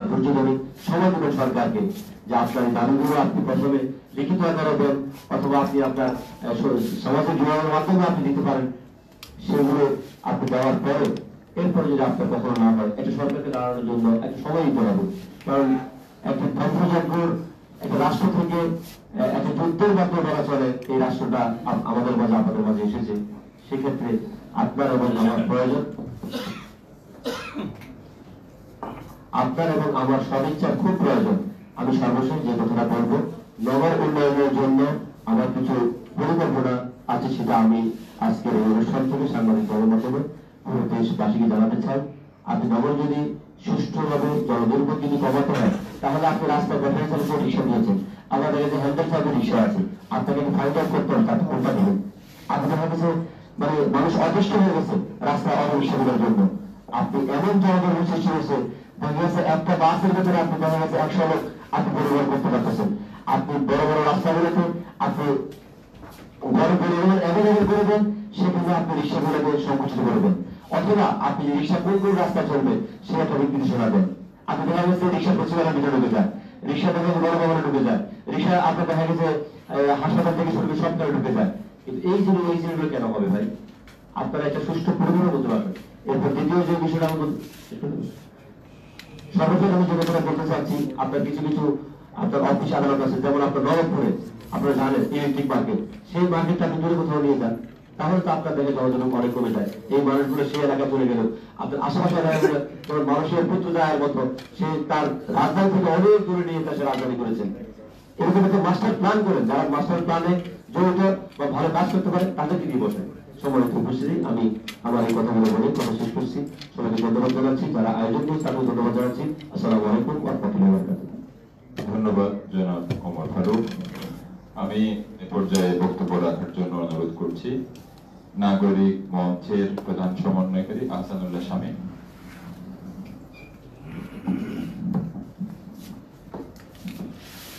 ধৈর্য ধরে সময় দেবেন সরকারকে যে আপনার এই দাবিগুলো আপনি প্রথমে লিখিত আকারে দেন অথবা আপনি আপনার সমাজের যোগাযোগের মাধ্যমে আপনি দিতে পারেন, সেগুলো আপনি দেওয়ার পরে এরপরে যদি আপনার কখনো না হয় এটা সরকারকে দাঁড়ানোর জন্য একটা সময় দিতে হবে। কারণ একটা ধ্বংসযজ্ঞর একটা রাষ্ট্র থেকে একটা যুদ্ধের মাধ্যমে বলা চলে এই রাষ্ট্রটা আমাদের মাঝে আপনাদের মাঝে এসেছে। সেক্ষেত্রে আপনার এবং আমার প্রয়োজন, আপনার এবং আমার সদিচ্ছার খুব প্রয়োজন। আমি সর্বশেষ যে কথাটা বলবো, নগর উন্নয়নের জন্য আমার কিছু পরিকল্পনা আছে, সেটা আমি আজকের এই অনুষ্ঠান থেকে সাংবাদিক মাধ্যমে দেশবাসীকে জানাতে চাই। আপনি নগর যদি সুষ্ঠুভাবে জনদুর্ভোগ যদি কমাতে হয়, তাহলে আপনি রাস্তায় ব্যাটারি চালিত রিক্সা দিয়েছেন, আমাদের কাছে হ্যান্ডেল চালিত রিক্সা আছে, আপনাকে ফাইন্ড আউট করতে হবে তাতে কোনটা দেবেন। আপনি দেখা গেছে মানে মানুষ অদৃষ্ট হয়ে গেছে রাস্তায় অটো রিক্সাগুলোর জন্য। আপনি এমন জনদুর্ভোগ সৃষ্টি হয়েছে, দেখা গেছে একটা বাসের ভেতরে আপনি দেখা গেছে 100 লোক আপনি পরিবার করতে পারতেছেন। আপনি বড় বড় রাস্তাগুলোতে আপনি বড় পরিবহন অ্যাভেলেবল করে দেন, সেখানে আপনি রিক্সাগুলোকে সংকুচিত করবেন, অথবা আপনি রিক্সা কোন কোন রাস্তা চলবে সে একটা নির্দেশনা দেন। আপনি দেখা গেছে রিক্সা পশ্চিমবঙ্গের ভিতরে ঢুকে যায়, রিক্সা দেখা গেছে বড় ভবনে ঢুকে যায়, রিক্সা আপনার দেখা গেছে হাসপাতাল থেকে শুরু করে সব জায়গায় ঢুকে যায়। কিন্তু এই জিনিসগুলো কেন হবে ভাই? আপনারা একটা সুষ্ঠু পরিবেশ বলতে পারবেন। এরপর দ্বিতীয় যে বিষয়টা আমি সর্বশেষ আমি যে কথাটা বলতে চাচ্ছি, আপনার কিছু কিছু আপনার অফিস আদালত আছে, যেমন আপনার নবাবপুরে আপনারা জানেন ইলেকট্রিক মার্কেট, সেই মার্কেটটা আপনি দূরে কোথাও নিয়ে যান, তাহলে তো আপনার দেখে জনজনক অনেক কমে যায়। এই মানুষগুলো সে এলাকা চলে গেল, আপনার আশেপাশে এলাকাগুলো মানুষের পুত্র যাওয়ার মতো সে তার রাজধানী থেকে অনেক দূরে নিয়ে তার রাজধানী করেছেন। এরকম একটা মাস্টার প্ল্যান করেন, যারা মাস্টার প্ল্যানে জড়িত বা ভালো কাজ করতে পারে তাদেরকে দিয়ে বসেন। সম্মানিত উপস্থিতি, আমি আমার এই কথাগুলো বলে কথা শেষ করছি। সবাইকে ধন্যবাদ জানাচ্ছি, যারা আয়োজন করছে তাদেরকে ধন্যবাদ জানাচ্ছি। আসসালামু আলাইকুম ওয়া রাহমাতুল্লাহি ওয়া বারাকাতুহু। ধন্যবাদ জনাব ওমর ফারুক। আমি এ পর্যায়ে বক্তব্য রাখার জন্য অনুরোধ করছি নাগরিক মঞ্চের প্রধান সমন্বয়কারী আহসানুল্লাহ শামীম।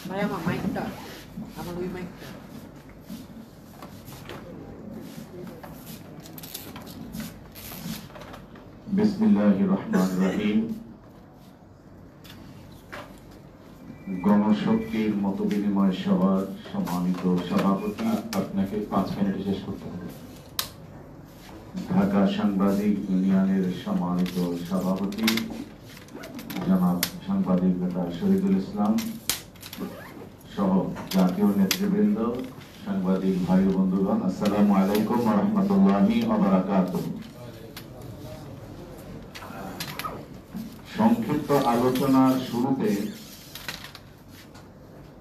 ভাই আমার মাইকটা, আমার ওই মাইকটা। বিসমিল্লাহির রহমানির রহিম। গণশক্তির মত বিনিময় সভার সম্মানিত সভাপতি, আপনাকে 5 মিনিটে শেষ করতে হবে। ঢাকা সাংবাদিক ইউনিয়নের সম্মানিত সভাপতি জনাব সাংবাদিক নেতা শহীদুল ইসলাম সহ জাতীয় নেতৃবৃন্দ, সাংবাদিক ভাই ও বন্ধুগণ, আসসালামু আলাইকুম ওয়া রাহমাতুল্লাহি ওয়া বারাকাতুহু। সংক্ষিপ্ত আলোচনার শুরুতে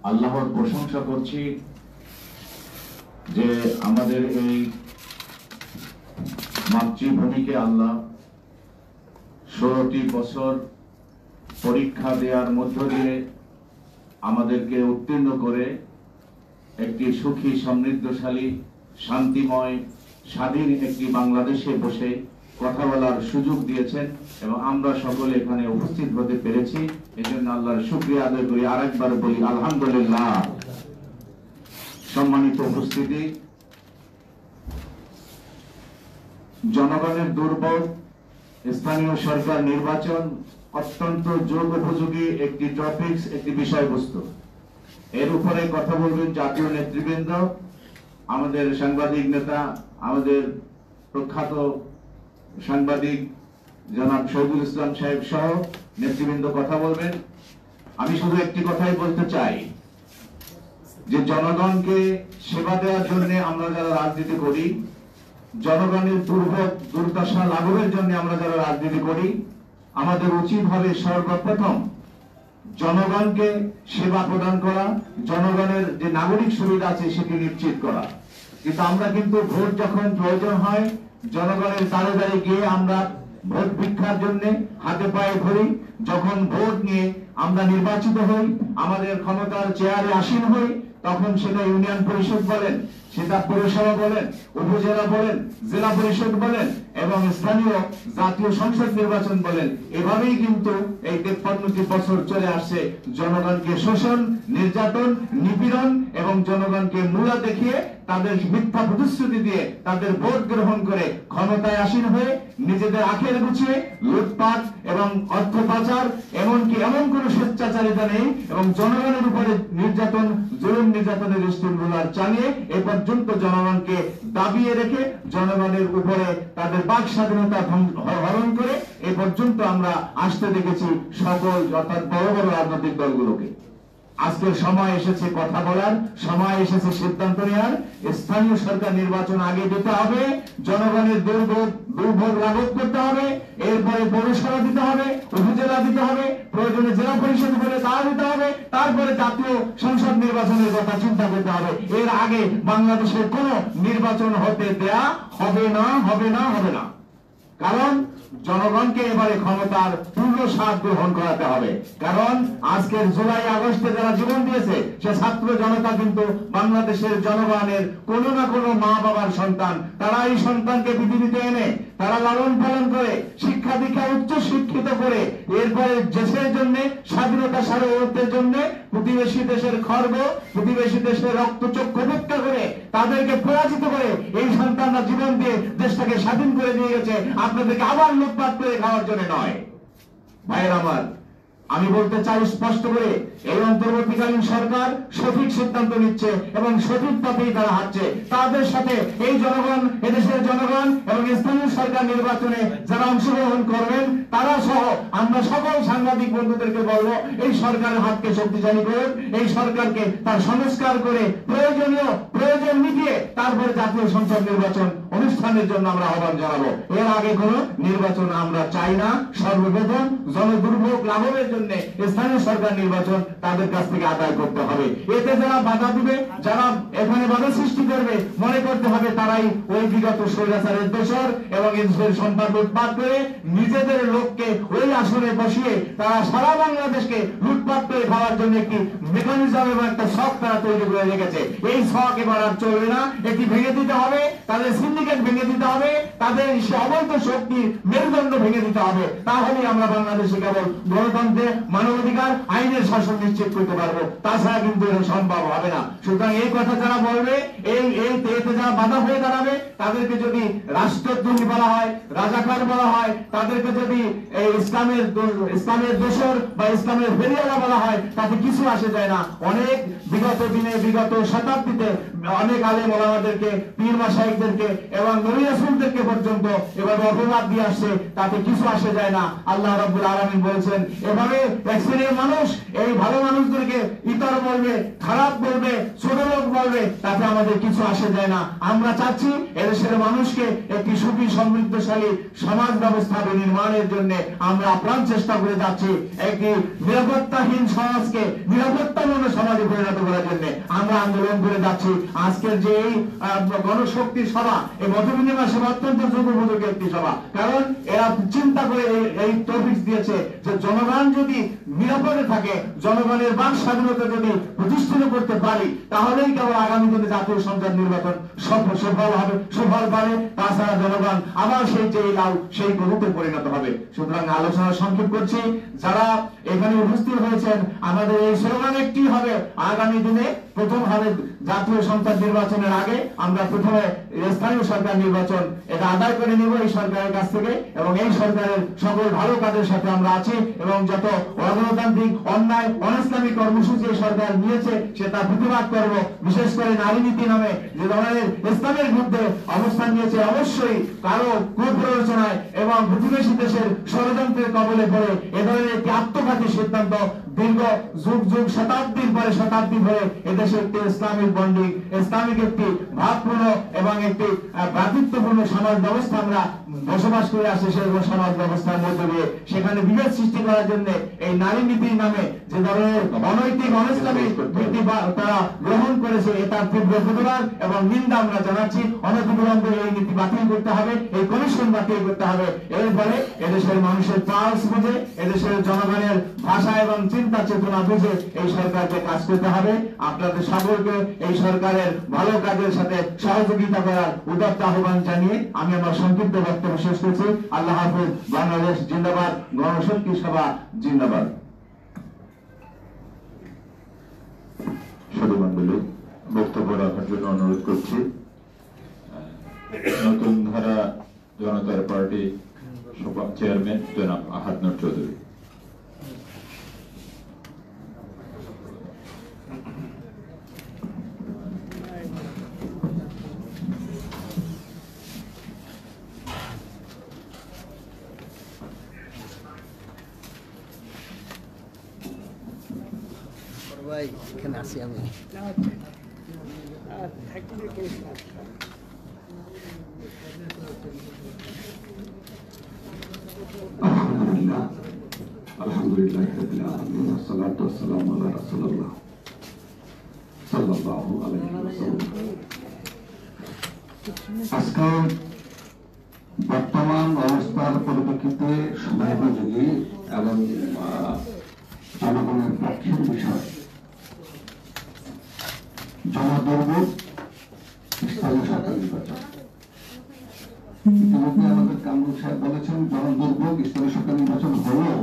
আল্লাহর প্রশংসা করছি যে আমাদের এই মাতৃভূমিকে আল্লাহ 16টি বছর পরীক্ষা দেওয়ার মধ্য দিয়ে আমাদেরকে উত্তীর্ণ করে একটি সুখী সমৃদ্ধশালী শান্তিময় স্বাধীন একটি বাংলাদেশে বসে কথা বলার সুযোগ দিয়েছেন এবং আমরা সকলে এখানে উপস্থিত হতে পেরেছি। এজন্য আল্লাহর শুকরিয়া আদায় করি। আরেকবার বলি আলহামদুলিল্লাহ। সম্মানিত উপস্থিতি, জনগণের দুর্ভোগ, স্থানীয় সরকার নির্বাচন অত্যন্ত যোগ উপযোগী একটি টপিকস, একটি বিষয়বস্তু। এর উপরে কথা বলবেন জাতীয় নেতৃবৃন্দ, আমাদের সাংবাদিক নেতা, আমাদের প্রখ্যাত সাংবাদিক জনাব শহীদুল ইসলাম সাহেব সহ নেতৃবৃন্দ কথা বলবেন। আমি শুধু একটি কথাই বলতে চাই যে জনগণকে সেবা দেওয়ার জন্য আমরা যারা রাজনীতি করি, জনগণের দুর্ভোগ দুর্দশা লাঘবের জন্য আমরা যারা রাজনীতি করি, আমাদের উচিত হবে সর্বপ্রথম জনগণকে সেবা প্রদান করা, জনগণের যে নাগরিক সুবিধা আছে সেটি নিশ্চিত করা। কিন্তু আমরা কিন্তু ভোট যখন প্রয়োজন হয় জনগণের দ্বারে দ্বারে গিয়ে আমরা ভোট ভিক্ষার জন্য হাতে পায়ে ধরি। যখন ভোট নিয়ে আমরা নির্বাচিত হই, আমাদের ক্ষমতার চেয়ারে আসীন হই, তখন সেটা ইউনিয়ন পরিষদ বলেন, সেটা পৌরসভা বলেন, উপজেলা বলেন, জেলা পরিষদ বলেন এবং স্থানীয় জাতীয় সংসদ নির্বাচন বলেন, এভাবেই কিন্তু এই 53টি বছর চলে আসছে জনগণকে শোষণ, নির্যাতন, নিপীড়ন এবং জনগণকে মূলা দেখিয়ে তাদের মিথ্যা প্রতিশ্রুতি দিয়ে তাদের ভোট গ্রহণ করে ক্ষমতায় আসীন হয়ে নিজেদের আখের গুছিয়ে লুটপাট এবং অর্থ পাচার এমনকি এমন কোন স্বেচ্ছাচারিতা নেই এবং জনগণের উপরে নির্যাতন জুলুম নির্যাতনের স্টিমরোলার চালিয়ে এ পর্যন্ত জনগণকে দাবিয়ে রেখে জনগণের উপরে তাদের বাক স্বাধীনতা হরণ করে এ পর্যন্ত আমরা আসতে দেখেছি সকল অর্থাৎ বড় বড় রাজনৈতিক দলগুলোকে। আজকের সময় এসেছে কথা বলার, সময় এসেছে সিদ্ধান্ত নেওয়ার। স্থানীয় সরকার নির্বাচন আগে দিতে হবে, জনগণের দুর্ভোগ লাঘব করতে হবে, এরপরে পৌরসভা দিতে হবে, উপজেলা দিতে হবে, প্রয়োজনে জেলা পরিষদ হলে তা দিতে হবে, তারপরে জাতীয় সংসদ নির্বাচনের কথা চিন্তা করতে হবে। এর আগে বাংলাদেশের কোন নির্বাচন হতে দেয়া হবে না, হবে না, হবে না। কারণ জনগণকে এবারে ক্ষমতার পূর্ণ স্বাদ গ্রহণ করাতে হবে। কারণ আজকের জুলাই আগস্টে যারা জীবন দিয়েছে সে ছাত্র জনতা কিন্তু বাংলাদেশের জনগণের কোনো না কোনো মা বাবার সন্তান। তারা এই সন্তানকে পৃথিবীতে এনে তারা লালন পালন করে শিক্ষা দীক্ষা উচ্চ শিক্ষিত করে এরপরে দেশের জন্য স্বাধীনতা সার্বভৌমত্বের জন্য প্রতিবেশী দেশের খর্ব, প্রতিবেশী দেশের রক্তচক্ষু উপেক্ষা করে তাদেরকে পরাজিত করে এই সন্তানরা জীবন দিয়ে দেশটাকে স্বাধীন করে দিয়ে গেছে, আপনাদেরকে আবার লুটপাট করে খাওয়ার জন্য নয়। ভাইয়ের আমার, আমি বলতে চাই স্পষ্ট করে এই অন্তর্বর্তীকালীন সরকার সঠিক সিদ্ধান্ত নিচ্ছে এবং সঠিক পথেই তারা হাঁটছে। তাদের সাথে এই জনগণ, এদেশের জনগণ এবং স্থানীয় সরকার নির্বাচনে যারা অংশগ্রহণ করবেন তারা সহ আমরা সকল সাংবাদিক বন্ধুদেরকে বলবো এই সরকারের হাতকে শক্তিশালী করুন, এই সরকারকে তার সংস্কার করে প্রয়োজন মিটিয়ে তারপরে জাতীয় সংসদ নির্বাচন অনুষ্ঠানের জন্য আমরা আহ্বান জানাবো। এর আগে কোনো নির্বাচন আমরা চাই না। সর্বপ্রথম জনদুর্ভোগ লাঘবের জন্য স্থানীয় সরকার নির্বাচন তাদের কাছ থেকে আদায় করতে হবে। এতে যারা বাধা দিবে, যারা এখানে বাধা সৃষ্টি করবে, মনে করতে হবে তারাই ওই বিগত স্বৈরাচারের দোসর এবং এদেশের সম্পদ লুটপাট করে নিজেদের লোককে ওই আসনে বসিয়ে তারা সারা বাংলাদেশকে লুটপাট করে খাওয়ার জন্য একটি মেকানিজম এবং একটা শখ তারা তৈরি করে রেখেছে। এই শখ এবার আর চলবে না, এটি ভেঙে দিতে হবে, তাদের সিন্ডিকেট ভেঙে দিতে হবে, তাদের অবৈধ শক্তির মেরুদণ্ড ভেঙে দিতে হবে। তাহলে আমরা বাংলাদেশে কেবল গণতন্ত্রে মানবাধিকার আইনের শাসন নিশ্চিত করতে পারবো, তাছাড়া কিন্তু এটা সম্ভব হবে না। সুতরাং এই কথা যারা বলবে, এতে যারা বাধা হয়ে দাঁড়াবে তাদেরকে যদি রাষ্ট্রদ্রোহী বলা হয়, রাজাকার বলা হয়, তাদেরকে যদি ইসলামের দোসর বা ইসলামের ফেরিয়ালা বলা হয়, তাতে কিছু আসে যায় না। অনেক বিগত দিনে, বিগত শতাব্দীতে অনেক আলেম ওলামাদেরকে, পীর মাশাইখদেরকে এবং নবী রাসূলদেরকে পর্যন্ত এভাবে অপবাদ দিয়ে আসছে, তাতে কিছু আসে যায় না। আল্লাহ রাব্বুল আলামিন বলেছেন এভাবে এক শ্রেণীর মানুষ এই ভালো মানুষদেরকে ইতর বলবে, খারাপ বলবে, ছোট লোক বলবে, তাতে আমাদের কিছু আসে যায় না। আমরা চাচ্ছি এদেশের মানুষকে একটি সুখী সমৃদ্ধশালী সমাজ ব্যবস্থা নির্মাণের জন্য আমরা আপ্রাণ চেষ্টা করে যাচ্ছি। একটি নিরাপত্তাহীন সমাজকে নিরাপত্তাপূর্ণ সমাজে পরিণত করার জন্য আমরা আন্দোলন করে যাচ্ছি। আজকের যে এই গণশক্তি সভা, এই মতবিনিময় সভা অত্যন্ত যুগোপযোগী একটি সভা। কারণ এরা চিন্তা করে এই টপিক দিয়েছে যে জনগণ যদি নিরাপদে থাকে, জনগণের বাক স্বাধীনতা যদি প্রতিষ্ঠিত করতে পারি, তাহলেই কেবল আগামী দিনে জাতীয় সংসদ নির্বাচন সফল হবে, সফল পাবে। তাছাড়া জনগণ আবার সেই যে লাউ সেই গরুতে পরিণত হবে। সুতরাং আলোচনা সংক্ষেপ করছি, যারা এখানে উপস্থিত হয়েছেন আমাদের এই স্লোগান একটি হবে, আগামী দিনে প্রথম হবে জাতীয় সংসদ নির্বাচনের আগে আমরা প্রথমে স্থানীয় সরকার নির্বাচন এটা আদায় করে নিব এই সরকারের কাছ থেকে, এবং এই সরকারের সকল ভালো কাজের সাথে আমরা আছি এবং যত অগণতান্ত্রিক অন্যায় অনিসলামিক কর্মসূচি এই সরকার নিয়েছে সে তার প্রতিবাদ করব। বিশেষ করে নারী নীতি নামে যে ধরনের ইসলামের বিরুদ্ধে অবস্থান নিয়েছে, অবশ্যই কারো কুপ্ররোচনায় এবং প্রতিবেশী দেশের ষড়যন্ত্রের কবলে পড়ে এ ধরনের একটি আত্মঘাতী সিদ্ধান্ত দীর্ঘ যুগ শতাব্দীর পরে শতাব্দী ধরে এদেশে একটি ইসলামিক বন্ডিং, ইসলামিক একটি ভাবপূর্ণ এবং একটি ভ্রাতৃত্বপূর্ণ সমাজ ব্যবস্থা আমরা বসবাস করে আসছে। সেই সমাজ ব্যবস্থার মধ্যে দিয়ে সেখানে বিভেদ সৃষ্টি করার জন্য এই নারী নীতির নামে যে ধরনের অনৈতিক অনিসলামিক নীতি তারা গ্রহণ করেছে, তার তীব্র প্রতিবাদ এবং নিন্দা আমরা জানাচ্ছি। অনতিবিলম্বে এই নীতি বাতিল করতে হবে, এই কমিশন বাতিল করতে হবে। এর ফলে এদেশের মানুষের পালস বুঝে, এদেশের জনগণের ভাষা এবং চিন্তা চেতনা বুঝে এই সরকারকে কাজ করতে হবে। আপনাদের সকলকে এই সরকারের ভালো কাজের সাথে সহযোগিতা করার উদাত্ত আহ্বান জানিয়ে আমি আমার সংক্ষিপ্ত বক্তব্য শেষ করছি। আল্লাহ হাফেজ। বাংলাদেশ জিন্দাবাদ। গণশক্তি সভা জিন্দাবাদ। শুধু মন্ডলী বক্তব্য রাখার জন্য অনুরোধ করছি। নতুন ধারা জনতার পার্টি চেয়ারম্যান জনাব আহাদ নূর চৌধুরী। ভাই এখানে আছি আমি। আলহামদুলিল্লাহ রাব্বিল আলামিন ওয়াসসালাতু ওয়াসসালামু আলা রাসূলিল্লাহ সাল্লাল্লাহু আলাইহি ওয়াসাল্লাম। আজকে বর্তমান অবস্থার পরিপ্রেক্ষিতে সময়োপযোগী এবং জনগণের পক্ষের বিষয় জনদুর্ভোগ স্থানীয় সরকার নির্বাচন। ইতিমধ্যে আমাদের কামরুল সাহেব বলেছেন জনদুর্ভোগ স্থানীয় সরকার নির্বাচন হলেও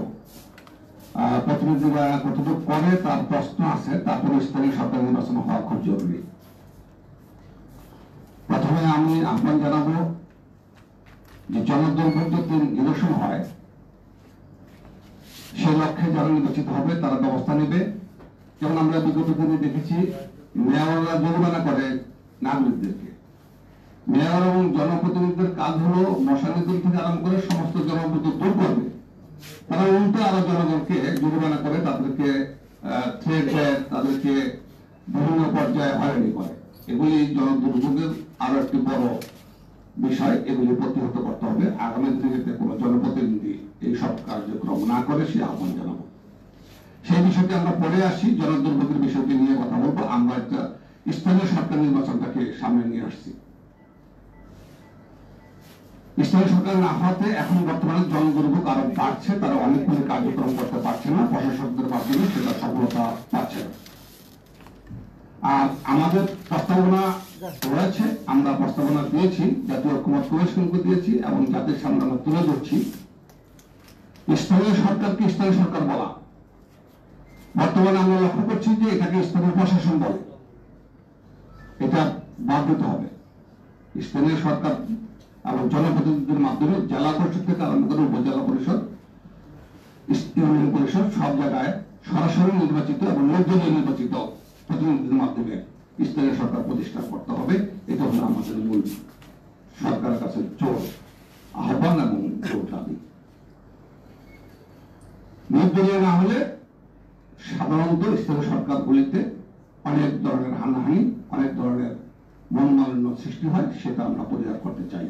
প্রতিনিধিরা কতটুকু করে তার প্রশ্ন আছে, তারপরে স্থানীয় সরকার নির্বাচন হওয়া খুব জরুরি। প্রথমে আমি আহ্বান জানাবো যে জনদুর্ভোগ যদি নিরসন হয় সে লক্ষ্যে যারা নির্বাচিত হবে তারা ব্যবস্থা নেবে। যেমন আমরা বিগত দিনে দেখেছি মেয়ররা জরিমানা করে নাগরিকদেরকে। মেয়র এবং জনপ্রতিনিধিদের কাজ হলো মশানি দূর থেকে আরম্ভ করে সমস্ত জনপ্রতিনিধি দূর করবে, তারা উল্টো আরো জনগণকে জরিমানা করে, তাদেরকে থ্রেট দেয়, তাদেরকে বিভিন্ন পর্যায়ে হয়রানি করে। এগুলি জনদুর্ভোগের আরো একটি বড় বিষয়, এগুলি প্রতিহত করতে হবে। আগামী দিনে যাতে কোনো জনপ্রতিনিধি এই সব কার্যক্রম না করে সে আহ্বান জানাবো। সেই বিষয়টি আমরা পরে আসি, জনদুর্ভোগের বিষয়টি নিয়ে কথা বলবো। আমরা একটা স্থানীয় সরকার নির্বাচনটাকে সামনে নিয়ে আসছি। স্থানীয় সরকার না হওয়াতে এখন বর্তমানে জনদুর্ভোগ আরো বাড়ছে, তারা অনেকগুলি কার্যক্রম করতে পারছে না, প্রশাসকদের মাধ্যমে সেটা সফলতা পাচ্ছে না। আর আমাদের প্রস্তাবনা রয়েছে, আমরা প্রস্তাবনা দিয়েছি, জাতীয় ঐক্যমত্য কমিশনকে দিয়েছি এবং জাতির সামনে আমরা তুলে ধরছি। স্থানীয় সরকারকে স্থানীয় সরকার বলা, বর্তমানে আমরা লক্ষ্য করছি যে এটাকে স্থানীয় প্রশাসন বলে, এটা বাদ দিতে হবে। স্থানীয় সরকার এবং জনপ্রতিনিধিদের মাধ্যমে জেলা পরিষদ থেকে আরম্ভ করে উপজেলা পরিষদ, ইউনিয়ন পরিষদ সব জায়গায় সরাসরি নির্বাচিত এবং নির্দলীয় নির্বাচিত প্রতিনিধিদের মাধ্যমে স্থানীয় সরকার প্রতিষ্ঠা করতে হবে। এটা হলো আমাদের মূল সরকারের কাছে জোর আহ্বান এবং জোর দাবি। নির্দলীয় না হলে সাধারণত স্থানীয় সরকারগুলিতে অনেক ধরনের হানাহানি, অনেক ধরনের মনোমালিন্য সৃষ্টি হয়, সেটা আমরা পরিহার করতে চাই।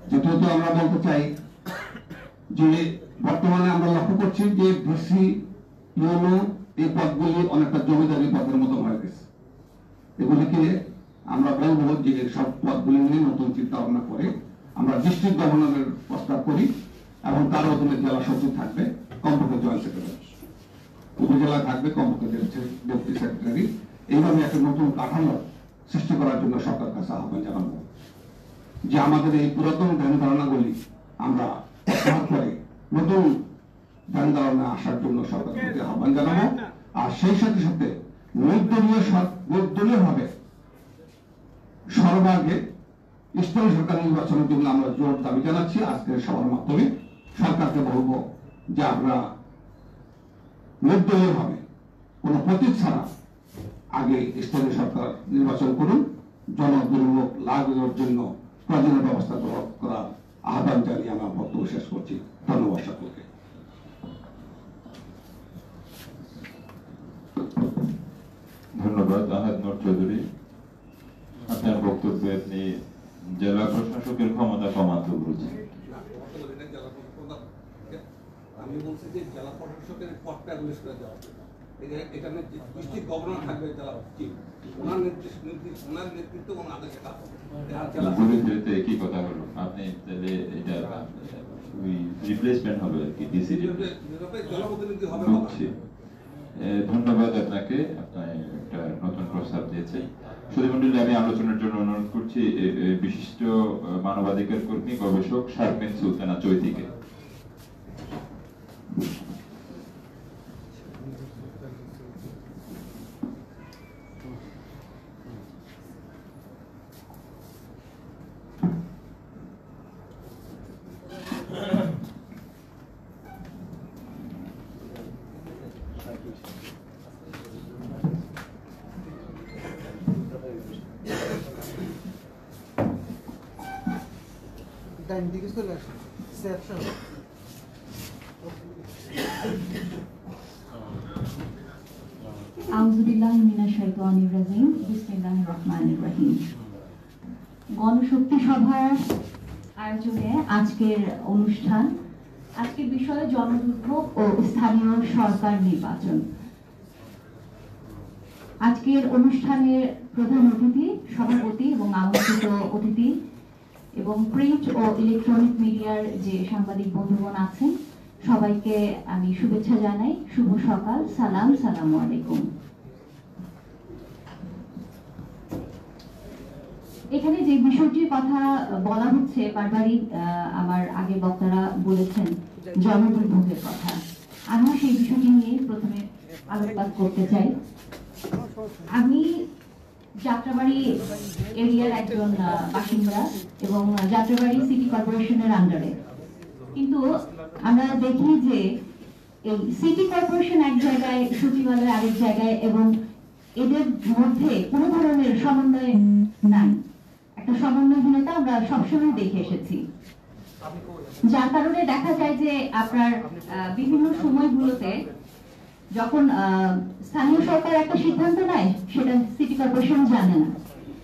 দ্বিতীয়ত আমরা বলতে চাই যে বর্তমানে আমরা লক্ষ্য করছি যে ডিসি, ইউনো এই পদগুলি অনেকটা জমিদারি পদের মতো হয়ে গেছে। এগুলিকে আমরা বলবো যে সব পদগুলি নিয়ে নতুন চিন্তা ভাবনা করে আমরা ডিস্ট্রিক্ট গভর্নরের প্রস্তাব করি এবং তার অধীনে জেলা সচিব থাকবে, কমপক্ষে জয়েন্ট সেক্রেটারি, উপজেলা থাকবে কমপক্ষে ডেপুটি সেক্রেটারি। এইভাবে একটা নতুন কাঠামো সৃষ্টি করার জন্য সরকারের কাছে আহ্বান জানাবো যে আমাদের এই পুরাতন ধ্যান ধারণাগুলি আমরা প্রত্যাহার করে নতুন ধ্যান ধারণা আসার জন্য সরকারের প্রতি আহ্বান জানাবো। আর সেই সাথে সাথে নির্দলীয় ভাবে সর্বাগে স্থানীয় সরকার নির্বাচনের জন্য আমরা জোর দাবি জানাচ্ছি। আজকের সভার মাধ্যমে সরকারকে বলবো যে আমরা নির্দলীয় ভাবে কোন প্রতীক ছাড়া আগে স্থানীয় সরকার নির্বাচন করুন, জনদুর্ভোগ লাঘবের জন্য প্রয়োজনীয় ব্যবস্থা গ্রহণ করার আহ্বান জানিয়ে আমার বক্তব্য শেষ করছি। ধন্যবাদ সকলকে। ধন্যবাদ আহাদ নূর চৌধুরী। আপনার বক্তব্যে আপনি জেলা প্রশাসকের ক্ষমতা কমাতে বলছেন। আমি বলছি যে জেলা প্রশাসকের পদটা রিলিজ করে দেওয়া হবে। এখানে ডিস্ট্রিক্ট গভর্নর থাকবে জেলা চিফ, ওনার নেতৃত্ব এবং আদেশে কাজ হবে। বিরোধীতে একই কথা হলো, আপনি তাহলে এটা ওই রিপ্লেসমেন্ট হবে আর কি, ডিসি জনপ্রতিনিধি হবে। বুঝছি। ধন্যবাদ আপনাকে, আপনি একটা নতুন প্রস্তাব দিয়েছেন। সুধীমণ্ডলী, আমি আলোচনার জন্য অনুরোধ করছি বিশিষ্ট মানবাধিকার কর্মী গবেষক শারমিন সুলতানা চৈতিকে। ডাইন দিকে চলে আসুন সেকশন আউযুবিল্লাহি মিনাশ শাইতানির রাজিম বিসমিল্লাহির রহমানির রহিম। গণশক্তি সভার আয়োজনে আজকের অনুষ্ঠান, আজকের বিষয় জনদুর্ভোগ ও স্থানীয় সরকার নির্বাচন। আজকের অনুষ্ঠানের প্রধান অতিথি, সভাপতি এবং আমন্ত্রিত অতিথি এবং প্রিন্ট ও ইলেকট্রনিক মিডিয়ার যে সাংবাদিক বন্ধুগণ আছেন, সবাইকে আমি শুভেচ্ছা জানাই। শুভ সকাল, সালামু আলাইকুম। এখানে যে বিষয়টির কথা বলা হচ্ছে বারবারই আমার আগে বক্তারা বলেছেন, জনদুর্ভোগের কথা। আমি সেই বিষয়টি নিয়ে প্রথমে আলোকপাত করতে চাই। আমি যাত্রাবাড়ি এরিয়ার একজন বাসিন্দা এবং যাত্রাবাড়ি সিটি কর্পোরেশনের আন্ডারে। কিন্তু আমরা দেখি যে এই সিটি কর্পোরেশন এক জায়গায়, সচিবালয় আরেক জায়গায়, এবং এদের মধ্যে কোনো ধরনের সমন্বয় নাই। একটা সমন্বয়হীনতা আমরা সবসময় দেখে এসেছি, যার কারণে দেখা যায় যে আপনার বিভিন্ন সময়গুলোতে যখন স্থানীয় সরকার একটা সিদ্ধান্ত নেয়, সেটা সিটি কর্পোরেশন জানে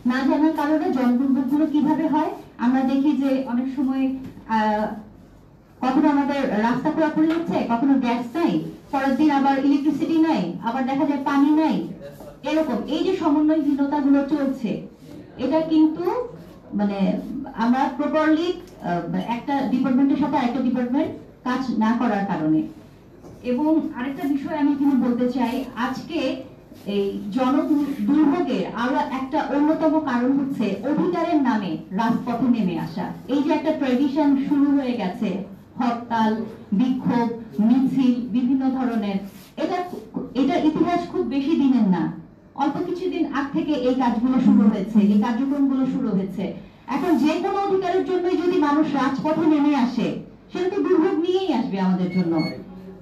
না জানার কারণে জনদুর্ভোগগুলো কিভাবে হয় আমরা দেখি যে অনেক সময় কখনো আমাদের রাস্তা খোলাখুলি হচ্ছে, কখনো গ্যাস নাই, পরের দিন আবার ইলেকট্রিসিটি নাই, আবার দেখা যায় পানি নাই। এরকম এই যে সমন্বয়হীনতা গুলো চলছে, এটা কিন্তু মানে আমরা প্রপারলি একটা ডিপার্টমেন্টের সাথে আরেকটা ডিপার্টমেন্ট কাজ না করার কারণে। এবং আরেকটা বিষয় আমি এখানে বলতে চাই, আজকে এই জনদুর্ভোগের আরো একটা অন্যতম কারণ হচ্ছে অধিকারের নামে রাজপথে নেমে আসা। এই যে একটা ট্র্যাডিশন শুরু হয়ে গেছে, হরতাল, বিক্ষোভ, মিছিল, বিভিন্ন ধরনের, এটার ইতিহাস খুব বেশি দিনের না, অল্প কিছুদিন আগ থেকে এই কাজগুলো শুরু হয়েছে, এই কার্যক্রমগুলো শুরু হয়েছে। এখন যে কোনো অধিকারের জন্যই যদি মানুষ রাজপথে নেমে আসে, সেটা তো দুর্ভোগ নিয়েই আসবে আমাদের জন্য।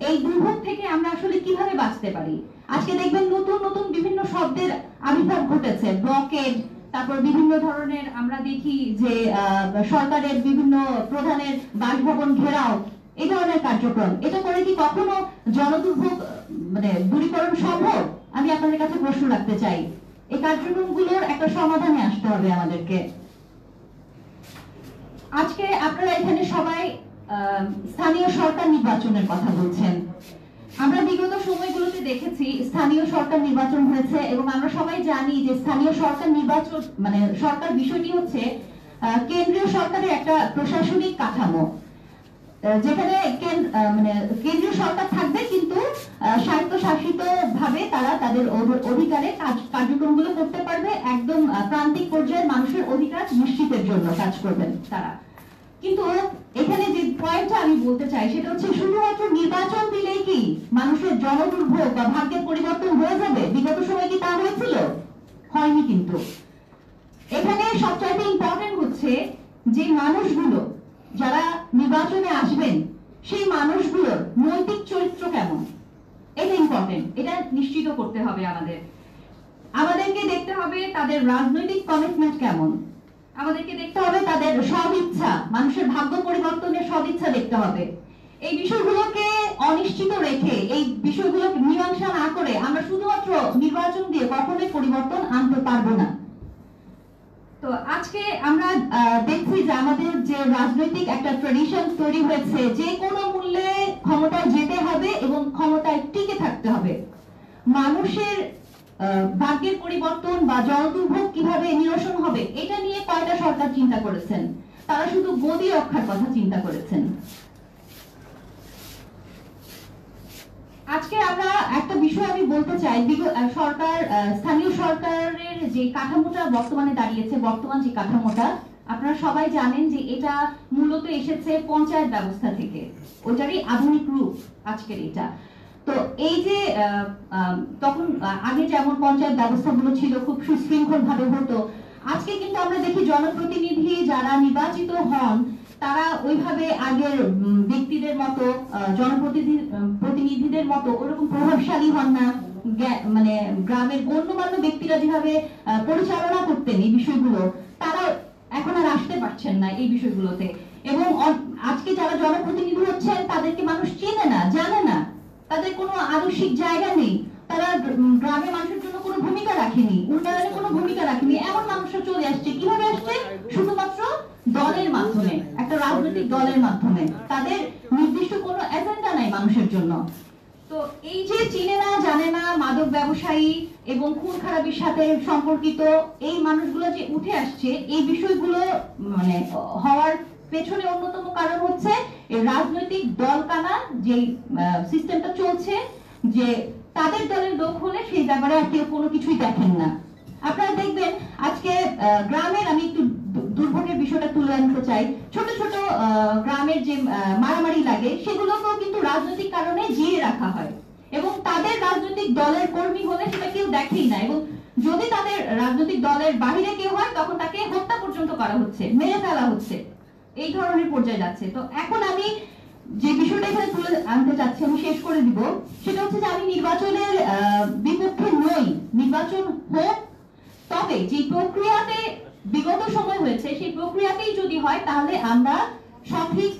এই দুর্ভোগ থেকে আমরা আসলে কিভাবে বাঁচতে পারি? আজকে দেখবেন নতুন নতুন বিভিন্ন শব্দের আবির্ভাব ঘটেছে, ব্লকেড, তারপর বিভিন্ন ধরনের আমরা দেখি যে সরকারের বিভিন্ন প্রধানের বাসভবন ঘেরাও, এই ধরনের কার্যক্রম। এটা করে কি কখনো জনদুর্ভোগ মানে দূরীকরণ সম্ভব? আমি আপনাদের কাছে প্রশ্ন রাখতে চাই। এই কার্যক্রমগুলোর একটা সমাধানে আসতে হবে আমাদেরকে। আজকে আপনারা এখানে সবাই স্থানীয় সরকার নির্বাচনের কথা বলছেন। আমরা বিগত সময়গুলোতে দেখেছি স্থানীয় সরকার নির্বাচন হয়েছে, এবং আমরা সবাই জানি যে স্থানীয় সরকার নির্বাচন মানে সরকার বিষয়টি হচ্ছে কেন্দ্রীয় সরকারের একটা প্রশাসনিক কাঠামো, যেখানে মানে কেন্দ্রীয় সরকার থাকবে কিন্তু স্বায়ত্তশাসিত ভাবে তারা তাদের অধিকারে কার্যক্রমগুলো করতে পারবে, একদম প্রান্তিক পর্যায়ের মানুষের অধিকার নিশ্চিতের জন্য কাজ করবেন তারা। কিন্তু এখানে যে পয়েন্টটা আমি বলতে চাই সেটা হচ্ছে, শুধুমাত্র নির্বাচন দিলেই কি মানুষের জনদুর্ভোগ বা ভাগ্যের পরিবর্তন হয়ে যাবে? বিগত সময় কি তা হয়েছিল? হয়নি। কিন্তু এখানে সবচাইতে ইম্পর্টেন্ট হচ্ছে যে মানুষগুলো যারা নির্বাচনে আসবেন, সেই মানুষগুলোর নৈতিক চরিত্র কেমন, এটা ইম্পর্টেন্ট। এটা নিশ্চিত করতে হবে আমাদেরকে দেখতে হবে তাদের রাজনৈতিক কমিটমেন্ট কেমন, আমাদেরকে দেখতে হবে তাদের সদিচ্ছা, মানুষের ভাগ্য পরিবর্তনের সদিচ্ছা দেখতে হবে। এই বিষয়গুলোকে অনিশ্চিত রেখে, এই বিষয়গুলোকে মীমাংসা না করে আমরা শুধুমাত্র নির্বাচন দিয়ে কখনোই পরিবর্তন আনতে পারবো না। তো আজকে আমরা দেখছি যে আমাদের যে রাজনৈতিক একটা ট্র্যাডিশন তৈরি হয়েছে, যে কোনো মূল্যে ক্ষমতায় যেতে হবে এবং ক্ষমতায় টিকে থাকতে হবে। মানুষের ভাগ্যের পরিবর্তন বা জনদুর্ভোগ কিভাবে নিরসন হবে, এটা নিয়ে কয়টা সরকার চিন্তা করেছেন? তারা শুধু গদি রক্ষার কথা চিন্তা করেছেন। আজকে আমরা একটা বিষয় আমি বলতে চাই, সরকার স্থানীয় সরকারের যে কাঠামোটা বর্তমানে দাঁড়িয়েছে, বর্তমান যে কাঠামোটা আপনারা সবাই জানেন যে এটা মূলত এসেছে পঞ্চায়েত ব্যবস্থা থেকে, ওটারই আধুনিক রূপ আজকের এটা। তো এই যে তখন আগে যেমন পঞ্চায়েত ব্যবস্থাগুলো ছিল খুব সুশৃঙ্খল ভাবে হতো, আজকে কিন্তু আমরা দেখি জনপ্রতিনিধি যারা নির্বাচিত হন তারা ওইভাবে আগের ব্যক্তিদের মতো প্রতিনিধিদের মতো ওরকম প্রভাবশালী হন না। মানে গ্রামের গণ্যমান্য ব্যক্তিরা যেভাবে পরিচালনা করতেন এই বিষয়গুলো, তারা এখন আর আসতে পারছেন না এই বিষয়গুলোতে। এবং আজকে যারা জনপ্রতিনিধি হচ্ছেন তাদেরকে মানুষ চেনে না, জানে না, তাদের কোনো আদর্শিক জায়গা নেই, তারা গ্রামের মানুষের জন্য কোনো ভূমিকা রাখেনি, উন্নয়নে কোনো ভূমিকা রাখেনি। এমন মানুষরা চলে আসছে, কিভাবে আসছে? শুধুমাত্র দলের মাধ্যমে, একটা রাজনৈতিক দলের মাধ্যমে। তাদের নির্দিষ্ট কোনো এজেন্ডা নাই মানুষের জন্য। তো এই যে চিনে না, জানে না, মাদক ব্যবসায়ী এবং খুন খারাপির সাথে সম্পর্কিত এই মানুষগুলো যে উঠে আসছে, এই বিষয়গুলো মানে হওয়ার পেছনে অন্যতম কারণ হচ্ছে এই রাজনৈতিক দলকানা যে সিস্টেমটা চলছে, যে তাদের দলের লোক হলে সেই ব্যাপারে আর কেউ কোনো কিছুই দেখেন না। আপনারা দেখবেন আজকে গ্রামের, আমি একটু দুর্ভোগের বিষয়টা তুলে আনতে চাই, ছোট ছোট গ্রামের যে মারামারি লাগে সেগুলোকেও কিন্তু রাজনৈতিক কারণে জিয়ে রাখা হয়, এবং তাদের রাজনৈতিক দলের কর্মী হলে সেটা কেউ দেখেই না, এবং যদি তাদের রাজনৈতিক দলের বাহিরে কেউ হয় তখন তাকে হত্যা পর্যন্ত করা হচ্ছে, মেরে ফেলা হচ্ছে, এই ধরনের পর্যায়ে যাচ্ছে। তো এখন আমি যে বিষয়টা এখানে তুলে আনতে চাচ্ছি, আমি শেষ করে দিব, সেটা হচ্ছে যে আমি নির্বাচনের বিপক্ষে নই, নির্বাচন হোক, তবে যে প্রক্রিয়াতে বিগত সময় হয়েছে সেই প্রক্রিয়াতেই যদি হয় তাহলে আমরা সঠিক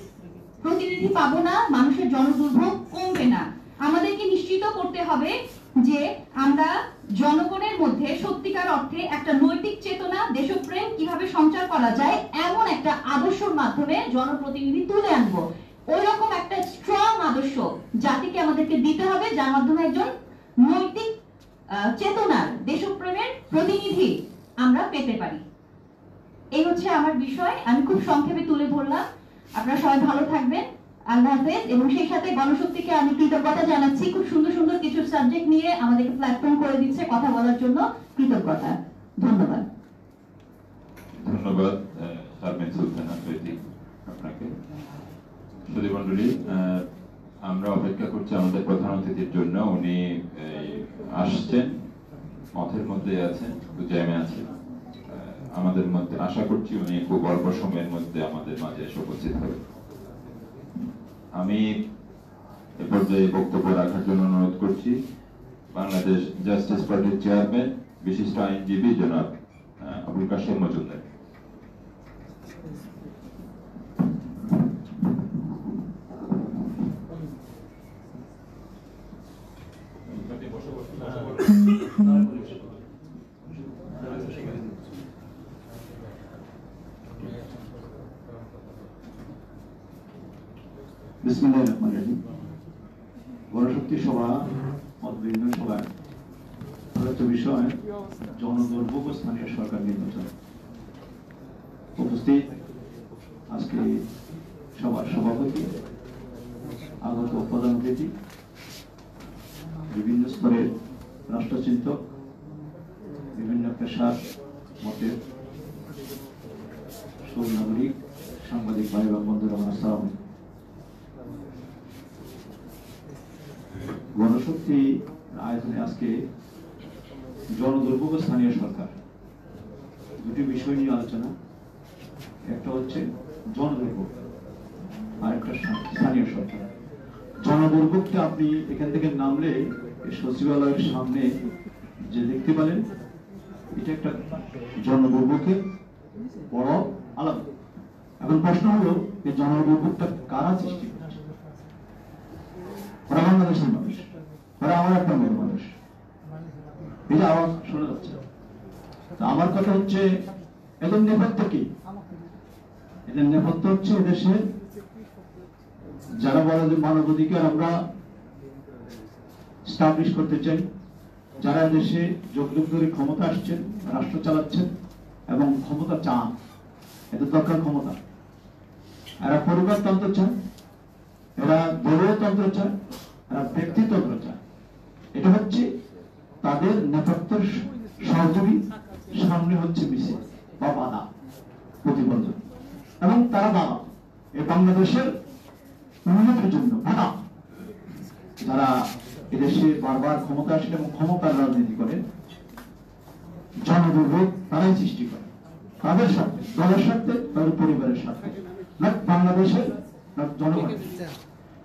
প্রতিনিধি পাবো না, মানুষের জনদুর্ভোগ কমবে না। আমাদেরকে নিশ্চিত করতে হবে যে আমরা জনগণের মধ্যে সত্যিকার অর্থে একটা নৈতিক চেতনা, দেশপ্রেম কিভাবে সঞ্চার করা যায় এমন একটা আদর্শের মাধ্যমে জনপ্রতিনিধি তুলে আনবো। ওই রকম একটা স্ট্রং আদর্শ জাতিকে আমাদেরকে দিতে হবে, যার মাধ্যমে একজন নৈতিক চেতনার, দেশপ্রেমের প্রতিনিধি আমরা পেতে পারি। এই হচ্ছে আমার বিষয়, আমি খুব সংক্ষেপে তুলে ধরলাম। আপনারা সবাই ভালো থাকবেন, আল্লাহ হাফেজ। এবং সেই সাথে গণশক্তিকে আমি কৃতজ্ঞতা জানাচ্ছি, খুব সুন্দর সুন্দর কিছু সাবজেক্ট নিয়ে আমাদেরকে প্ল্যাটফর্ম করে দিচ্ছে কথা বলার জন্য, কৃতজ্ঞতা। ধন্যবাদ। ধন্যবাদ শারমিন সুলতানা প্রীতি আপনাকে। সুধীমণ্ডলী, আমরা অপেক্ষা করছি আমাদের প্রধান অতিথির জন্য। উনি আসছেন, পথের মধ্যে আছেন, জ্যামে আছেন। আমাদের মধ্যে আশা করছি উনি খুব অল্প সময়ের মধ্যে আমাদের মাঝে এসে উপস্থিত হবে। আমি এ পর্যায়ে বক্তব্য রাখার জন্য অনুরোধ করছি বাংলাদেশ জাস্টিস পার্টির চেয়ারম্যান, বিশিষ্ট আইনজীবী জনাব আবুল কাশেম মজুমদার। বিসমিল্লাহির রহমানির রহিম। গণশক্তি সভা মতবিনিময় সভায় আলোচ্য বিষয় জনদুর্ভোগ ও স্থানীয় সরকার নির্বাচন। উপস্থিত আজকে সভার সভাপতি, আগত প্রধান অতিথি, বিভিন্ন স্তরের রাষ্ট্রচিন্তক, বিভিন্ন পেশার মতের সুনাগরিক, সাংবাদিক ভাই এবং বন্ধুরা, আসসালামু আলাইকুম। গণশক্তি আয়োজনে আজকে জনদুর্ভোগ ও স্থানীয় সরকার, দুটি বিষয় নিয়ে আলোচনা। একটা হচ্ছে জনদুর্ভোগ আর একটা স্থানীয় সরকার। জনদুর্ভোগটা আপনি এখান থেকে নামলে সচিবালয়ের সামনে যে দেখতে পেলেন, এটা একটা জনদুর্ভোগের বড় আলাদা। এখন প্রশ্ন হলো এই জনদুর্ভোগটা কারা সৃষ্টি করছে? ওরা বাংলাদেশের মানুষ, ওরা আমার একটা মতো মানুষ। এই যে আওয়াজ শোনা যাচ্ছে, আমার কথা হচ্ছে এদের নেপথ্য কি? এদের নেপথ্য হচ্ছে এদেশে যারা বলে যে মানবাধিকার আমরা স্টাবলিশ করতে চাই, যারা দেশে যুগ যুগ ধরে ক্ষমতা আসছেন, রাষ্ট্র চালাচ্ছেন এবং ক্ষমতা চান, এদের দরকার ক্ষমতা। এরা পরিবারতন্ত্র চায়, এরা দলীয় তন্ত্র চায়, এরা ব্যক্তিতন্ত্র চায়। এটা হচ্ছে তাদের নেপথ্যের সহযোগী। সামনে হচ্ছে মিছিল বা বাধা, প্রতিবন্ধক, এবং তারা বাধা এই বাংলাদেশের উন্নতির জন্য বাধা। যারা এদেশে বারবার ক্ষমতা আসেন এবং ক্ষমতার রাজনীতি করেন, জনদুর্ভোগ তারাই সৃষ্টি করে, তাদের সাথে, দলের সাথে, তাদের পরিবারের সাথে। না বাংলাদেশের না জনগণের।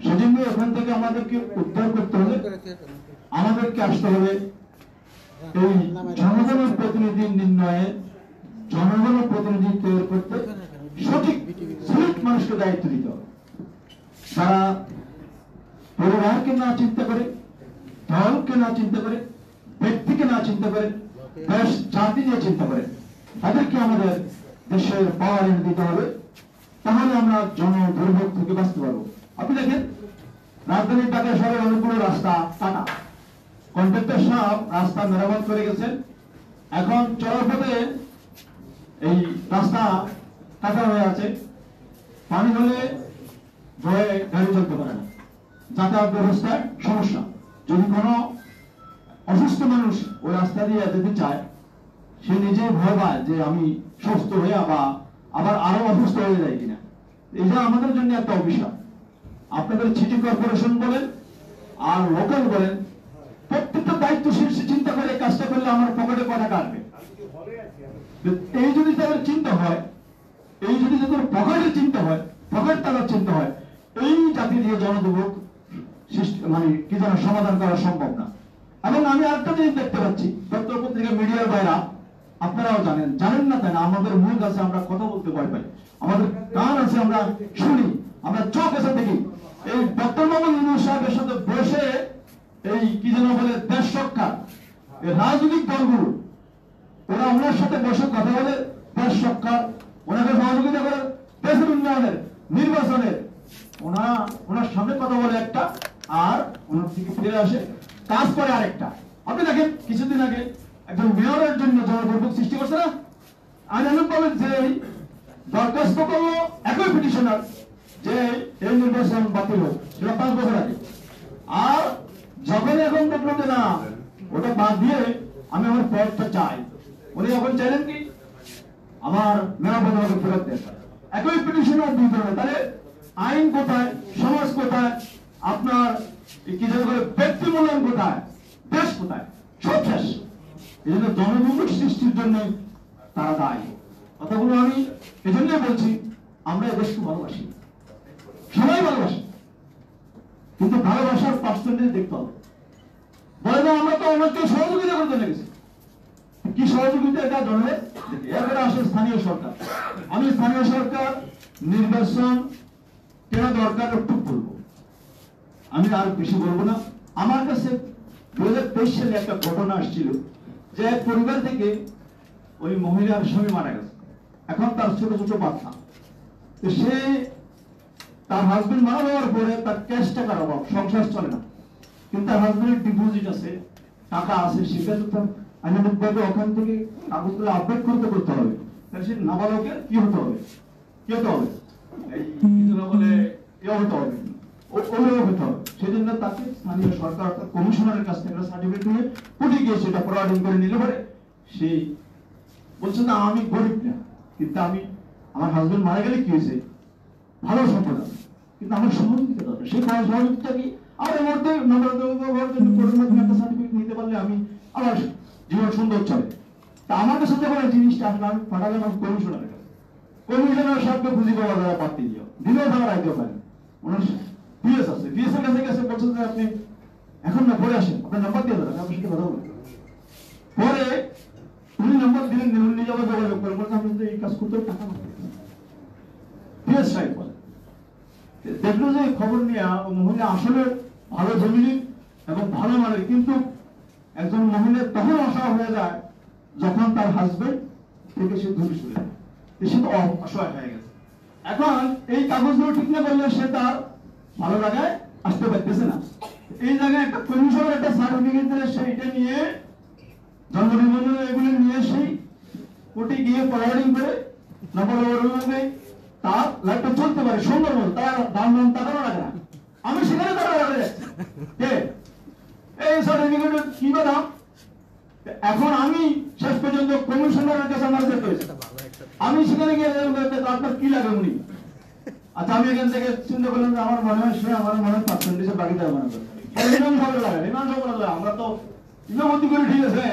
সেজন্য এখান থেকে আমাদেরকে উদ্ধার করতে হলে আমাদেরকে আসতে হবে এই জনগণের প্রতিনিধি নির্ণয়ে, জনগণের প্রতিনিধি তৈরি করতে সঠিক সঠিক মানুষকে দায়িত্ব দিতে হবে, যারা পরিবারকে না চিন্তা করে, দলকে না চিন্তা করে, ব্যক্তিকে না চিন্তা করে, দেশ জাতি নিয়ে চিন্তা করে, তাদেরকে আমাদের দেশের পাওয়ার এনে দিতে হবে। তাহলে আমরা জনদুর্ভোগ থেকে বাঁচতে পারবো। আপনি দেখেন রাজধানী ঢাকা শহরের অনেকগুলো রাস্তা কাটা, কন্ট্রাক্টর সাহেব রাস্তা মেরামত করে গেছেন, এখন চলার পথে এই রাস্তা কাটা হয়ে আছে, পানি হলে বয়ে গাড়ি চলতে পারে না, যাতায়াত ব্যবস্থার সমস্যা। যদি কোনো অসুস্থ মানুষ ওই রাস্তা দিয়ে যেতে চায়, সে নিজেই ভয় পায় যে আমি সুস্থ হয়ে আবার আরো অসুস্থ হয়ে যায় কিনা। এটা আমাদের জন্য একটা অভিশাপ। আপনাদের সিটি কর্পোরেশন বলেন আর লোকাল বলেন, প্রত্যেকটা দায়িত্বশীল চিন্তা করে কাজটা করলে আমার পকেটে কটা কাটবে। এই যদি তাদের চিন্তা হয়, এই যদি তাদের পকেটের চিন্তা হয়, পকেট তাদের চিন্তা হয়, এই জাতি দিয়ে জনদুর্ভোগ মানে কি যেন সমাধান করা সম্ভব না। এবং আমি আরেকটা জিনিস দেখতে পাচ্ছি, পত্র পত্রিকা মিডিয়ার বাইরা, আপনারাও জানেন না তাই না, আমাদের মুখ আছে, আমরা কথা বলতে ভয় পাই, আমাদের কান আছে, আমরা শুনি, আমরা চোখ আছে দেখি। এই ডক্টর মোহাম্মদ ইউনূস সাহেবের সাথে বসে এই কি যেন বলে দেশ রক্ষা, এই রাজনৈতিক দলগুলো ওরা ওনার সাথে বসে কথা বলে দেশ রক্ষা, ওনাকে সহযোগিতা করে দেশের উন্নয়নের, নির্বাচনের, ওনার সামনে কথা বলে একটা, আর ওনার দিকে ফিরে আসে কাজ করে আরেকটা। আপনি দেখেন কিছুদিন আগে একজন মেয়রের জন্য জনদুর্ভোগ সৃষ্টি করছে না, আইনানুক বলেন যে দরখাস্ত করলো একই পিটিশনার যে এই নির্বাচন বাতিল হোক, সেটা 5 বছর আগে। আর যখন এখন দেখলো যে না ওটা বাদ দিয়ে আমি আমার পদটা চাই, উনি এখন চাইলেন কি আমার মেয়র পদ ফেরত দেন। একই পিটিশনার 2 ধরনের, তাহলে আইন কোথায়, সমাজ কোথায়, আপনার কি যেন বলে ব্যক্তি মূল্যায়ন কোথায়, দেশ কোথায়, সব শেষ। এই জন্য জনদুর্ভোগ সৃষ্টির জন্য তারা দায়ী। কথাগুলো আমি এই জন্যই বলছি, আমরা এই দেশকে ভালোবাসি, সবাই ভালোবাসি, কিন্তু ভালোবাসার পার্সেন্টেজ দেখতে হবে। বলে না আমরা তো অনেককে সহযোগিতা করতে লেগেছি, কি সহযোগিতা এটা জানলে। এরপরে আসে স্থানীয় সরকার। আমি স্থানীয় সরকার নির্বাচন কেন দরকার একটু বলবো, আমি আর বেশি বলবো না। আমার কাছে 2023 সালে একটা ঘটনা আসছিল যে এক পরিবার থেকে ওই মহিলার স্বামী মারা গেছে, এখন তার ছোট ছোট বাচ্চা, সে তার হাজবেন্ড মারা যাওয়ার পরে তার ক্যাশ টাকার অভাব, সংসার চলে না, কিন্তু তার হাজবেন্ডের ডিপোজিট আছে, টাকা আছে, সেটা তো তার আইনানুগভাবে ওখান থেকে কাগজগুলো আপডেট করতে হবে। তাহলে সে নাবালকের কি হতে হবে, এই বলে হতে হবে, হতে হবে। সেই জন্য তাকে স্থানীয় সরকার অর্থাৎ কমিশনারের কাছ থেকে সার্টিফিকেট নিয়ে কোর্টে গিয়ে সেটা ফরওয়ার্ডিং করে নিলে পরে সে বলছে না আমি গরিব না, কিন্তু আমি আমার হাজবেন্ড মারা গেলে কি হয়েছে, ভালো সম্পদ আছে, কিন্তু আমার সহযোগিতা দরকার। সেই সহযোগিতা কি আমার এর মধ্যে কোর্টের মাধ্যমে একটা সার্টিফিকেট নিতে পারলে আমি আমার জীবন সুন্দর চলে। তা আমার কাছে যখন জিনিসটা আসলে আমি পাঠালাম আমার কমিশনারের কাছে, কমিশনার সাহেবকে খুঁজি পাওয়া যায় পাঠিয়ে দিলেও তারা রাখতে পারেন। ওনার পিএস আছে, পিএস এর কাছে গেছে, বলছেন যে আপনি এখন না পরে আসেন, আপনার নাম্বার দিয়ে দেবেন, আপনার সাথে কথা বলবেন। পরে উনি নাম্বার দিলেন, উনি যাবো যোগাযোগ করেন, বলছেন আপনি এই কাজ করতে টাকা পিএস সাহেব বলে। দেখলো যে খবর নিয়ে মহিলা আসলে ভালো জমিনি এবং ভালো মানের, কিন্তু একজন মহিলা তখন অসহায় হয়ে যায় যখন তার হাজবেন্ড থেকে সে দূরে সরে যায়, সে তো অসহায় হয়ে গেছে। এখন এই কাগজগুলো ঠিক না করলে সে তার ভালো জায়গায় আসতে পারতেছে না। এই জায়গায় একটা কমিশনের একটা সার্টিফিকেট দিলে সেইটা নিয়ে জন্ম নিবন্ধন এগুলো নিয়ে সেই কোর্টে গিয়ে ফরওয়ার্ডিং করে নবলভাবে তার লাইফটা চলতে পারে সুন্দর মতো, তার দাম টাকানো লাগে না। আমি সেখানে টাকা লাগে এই সার্টিফিকেটের কি বা দাম। এখন আমি শেষ পর্যন্ত কমিশনারের কাছে আমার যেতে হয়েছে, আমি সেখানে গিয়ে আপনার কি লাগে উনি, আচ্ছা আমি এখান থেকে চিন্তা করলাম যে আমার মনে হয় সে আমার মনে হয় পার্সেন্টেজের বাকি দেওয়া মনে করে আমরা তো ইমামতি করে ঠিক আছে,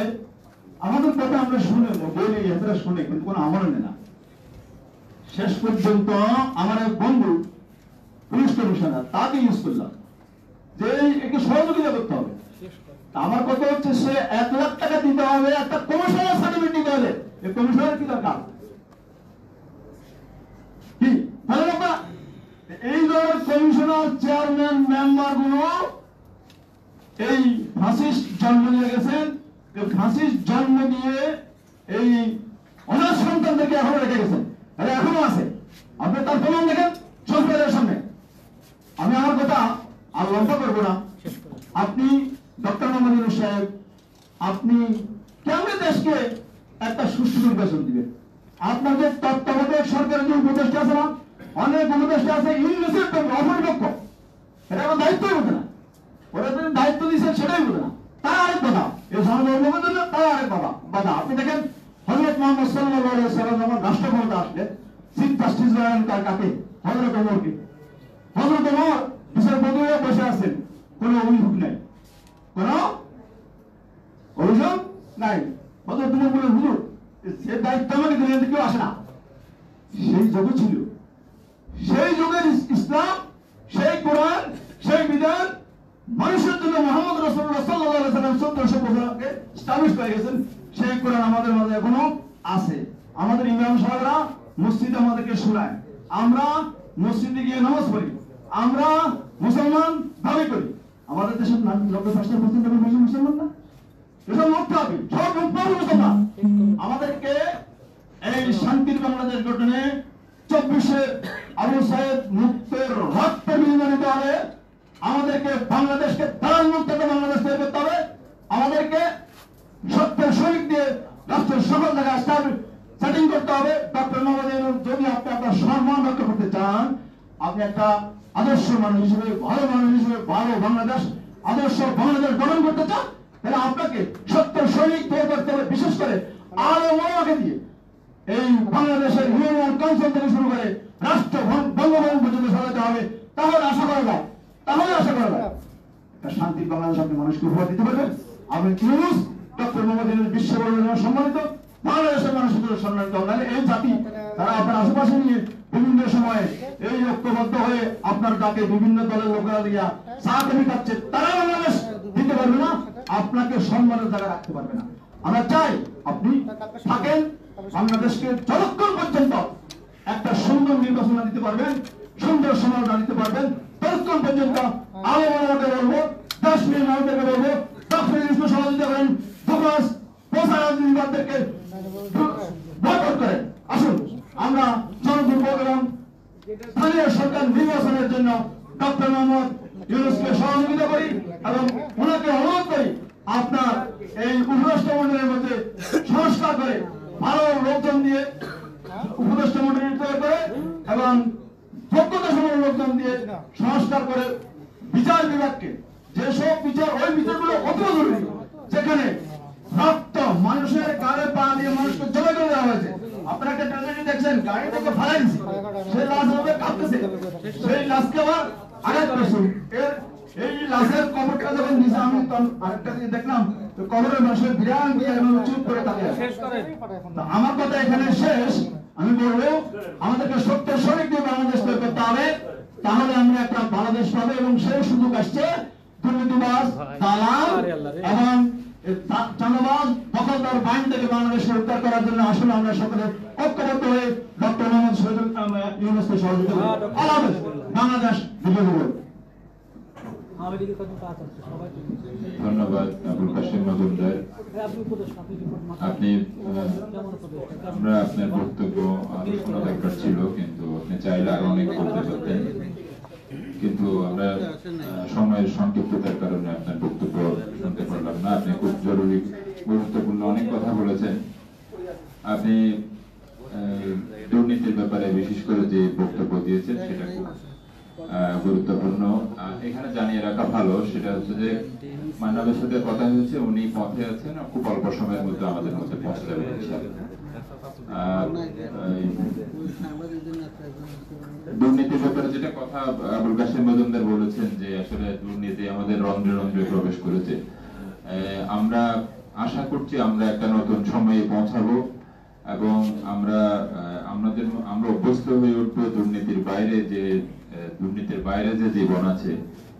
আমাদের কথা আমরা শুনে বলি এতটা শুনে, কিন্তু কোনো আমল নেই না। শেষ পর্যন্ত আমার এক বন্ধু পুলিশ কমিশনার তাকে ইউজ করলাম যে একটু সহযোগিতা করতে হবে। তা আমার কথা হচ্ছে সে 1 লাখ টাকা দিতে হবে একটা কমিশনার সার্টিফিকেট দিতে হবে। এই কমিশনার কি দরকার কি বলেন আপনারা? এই ধরনের কমিশনার চেয়ারম্যান মেম্বার গুলো এই ফাঁসিস্ট জন্ম নিয়ে গেছেন, ফাঁসিস্ট জন্ম নিয়ে এই অনাথ সন্তানদেরকে এখনো রেখে গেছেন, আরে এখনো আছে। আপনি তার প্রমাণ দেখেন সংসদের সামনে। আমি আমার কথা আর লম্বা করবো না। আপনি ডক্টর মোহাম্মদ ইউনূস সাহেব, আপনি কেমন দেশকে একটা সুষ্ঠু নির্বাচন দিবেন? আপনাদের তত্ত্বাবধায়ক সরকারের যে উপদেষ্টা আছে না, অনেক উপদেষ্টা আছে ইংলিশের অপরিপক্ষ, এটা আমার দায়িত্বই বোঝে না। ওরা যদি দায়িত্ব দিচ্ছেন সেটাই বোঝে না, তার আরেক কথা। এই ধর্মের জন্য তার আরেক বাধা। আপনি দেখেন হযরত মুহাম্মদ সাল্লাল্লাহু আলাইহি ওয়াসাল্লাম যখন রাষ্ট্র ক্ষমতা আসলেন, চিফ জাস্টিস বানালেন কাকে? হযরত ওমরকে। হযরত ওমর বিচারপতি হয়ে বসে আছেন, কোনো অভিযোগ নাই, কোনো অভিযোগ নাই। হযরত ওমর বলেন, হুজুর সে দায়িত্ব আমাকে দিলেন, কেউ আসে না। সেই যুগ ছিল, সেই যুগের ইসলাম, সেই কোরআন, সেই বিধান মানুষের জন্য মুহাম্মদ রাসূলুল্লাহ সাল্লাল্লাহু আলাইহি ওয়াসাল্লাম 1400 বছর আগে এস্টাবলিশ করে গেছেন। সেই কোরআন আমাদের মাঝে এখনো আছে। আমাদের ইমাম সাহেবরা মসজিদে আমাদেরকে শোনায়, আমরা মসজিদে গিয়ে নামাজ পড়ি, আমরা মুসলমান দাবি করি। আমাদের দেশের 90% মুসলমান না, এসব মুক্ত হবে, সব মুক্ত মুসলমান। আমাদেরকে এই শান্তির বাংলাদেশ গঠনে 24শে আবু সাইদ মুক্তের রক্ত বিনিময় নিতে হবে। আমাদেরকে বাংলাদেশকে দালাল মুক্ত বাংলাদেশ তৈরি করতে হবে। আমাদেরকে সত্যের শহীদ দিয়ে রাষ্ট্রের সকল জায়গায় সেটিং করতে হবে। ডক্টর মোহাম্মদ ইউনূস, যদি আপনি আপনার সম্মান রক্ষা করতে চান, আপনি একটা আদর্শ মানুষ হিসেবে, ভালো মানুষ হিসেবে, ভালো বাংলাদেশ, আদর্শ বাংলাদেশ গঠন করতে চান, তাহলে আপনাকে সত্যের শহীদ তৈরি করতে হবে। বিশেষ করে আলো মোলাকে দিয়ে এই বাংলাদেশের ইউনিয়ন কাউন্সিল থেকে শুরু করে রাষ্ট্র বঙ্গভবন পর্যন্ত সরাতে হবে। তাহলে আশা করা যায় একটা শান্তির বাংলাদেশ আপনি মানুষকে উপহার দিতে পারবেন। আমি ইউনূস, ডক্টর মোহাম্মদ ইউনূস বিশ্ববরণ্য সম্মানিত, বাংলাদেশের মানুষের জন্য সম্মানিত। নাহলে এই জাতি তারা আপনার আশেপাশে নিয়ে বিভিন্ন সময়ে এই ঐক্যবদ্ধ হয়ে আপনার ডাকে বিভিন্ন দলের লোকেরা দিয়া চা কফি খাচ্ছে, তারা বাংলাদেশ দিতে পারবে না, আপনাকে সম্মানের জায়গা রাখতে পারবে না। আমরা চাই আপনি থাকেন, বাংলাদেশকে যতক্ষণ পর্যন্ত একটা সুন্দর নির্বাচন দিতে পারবেন, সুন্দর সমাজ দিতে পারবেন, ততক্ষণ পর্যন্ত আলোচনাকে বলবো, 10 মিনিট মানুষদেরকে বলবো, ডক্টর ইউনূস সহযোগিতা করেন, ফোকাস প্রচার রাজনীতিবাদদেরকে বয়কট করেন। আসুন আমরা জনদুর্ভোগ এবং স্থানীয় সরকার নির্বাচনের জন্য ডক্টর মোহাম্মদ ইউনূসকে সহযোগিতা করি এবং ওনাকে অনুরোধ করি আপনার এই উপদেষ্টা মন্ডলের মধ্যে সংস্কার করে, ভালো লোকজন দিয়ে উপদেষ্টা মন্ডলী তৈরি করে এবং যোগ্যতা সম্পন্ন লোকজন দিয়ে সংস্কার করে বিচার বিভাগকে, যেসব বিচার, ওই বিচারগুলো অত জরুরি যেখানে রক্ত মানুষের গাড়ে পা দিয়ে মানুষকে জমা করে দেওয়া হয়েছে। আপনারা একটা ট্র্যাজেডি দেখছেন, গাড়ি থেকে ফালাই দিচ্ছে, সেই লাশ হবে কাঁপতেছে, সেই লাশকে আবার আঘাত করছে। এই লাশের কবরটা যখন নিচে, আমি আরেকটা জিনিস দেখলাম, কবরের মানুষের বিরাট চুপ করে তাকিয়ে আছে। আমার কথা এখানে শেষ। আমি বলবো আমাদেরকে সত্যের শরীর দিয়ে বাংলাদেশ তৈরি করতে হবে, তাহলে আমরা একটা বাংলাদেশ পাবো। এবং সেই সুযোগ আসছে দুর্নীতিবাজ, দালাল এবং চাঁদাবাজ, দখলদার বাহিনী থেকে বাংলাদেশকে উদ্ধার করার জন্য আসলে আমরা সকলে ঐক্যবদ্ধ হয়ে ডক্টর মোহাম্মদ ইউনূসকে সহযোগিতা করি। আল্লাহ হাফেজ। বাংলাদেশ বিজয় হোক। ধন্যবাদ আবুল কাশেম মজুমদার। আপনি আমরা আপনার বক্তব্য আরো শোনা দরকার ছিল, কিন্তু আপনি চাইলে আরো অনেক বলতে পারতেন, কিন্তু আমরা সময়ের সংক্ষিপ্ততার কারণে আপনার বক্তব্য শুনতে পারলাম না। আপনি খুব জরুরি গুরুত্বপূর্ণ অনেক কথা বলেছেন। আপনি দুর্নীতির ব্যাপারে বিশেষ করে যে বক্তব্য দিয়েছেন সেটা খুব গুরুত্বপূর্ণ। এখানে জানিয়ে রাখা ভালো, সেটা হচ্ছে যে মান্নাবের সাথে কথা হয়েছে, উনি পথে আছেন, খুব অল্প সময়ের মধ্যে আমাদের মধ্যে পৌঁছে যাবেন ইনশাআল্লাহ। দুর্নীতির ব্যাপারে যেটা কথা আবুল কাশেম মজুমদার বলেছেন, যে আসলে দুর্নীতি আমাদের রন্ধ্রে রন্ধ্রে প্রবেশ করেছে। আমরা আশা করছি আমরা একটা নতুন সময়ে পৌঁছাবো। এবং আমরা অভ্যস্ত হয়ে উঠবো দুর্নীতির বাইরে যে জীবন আছে,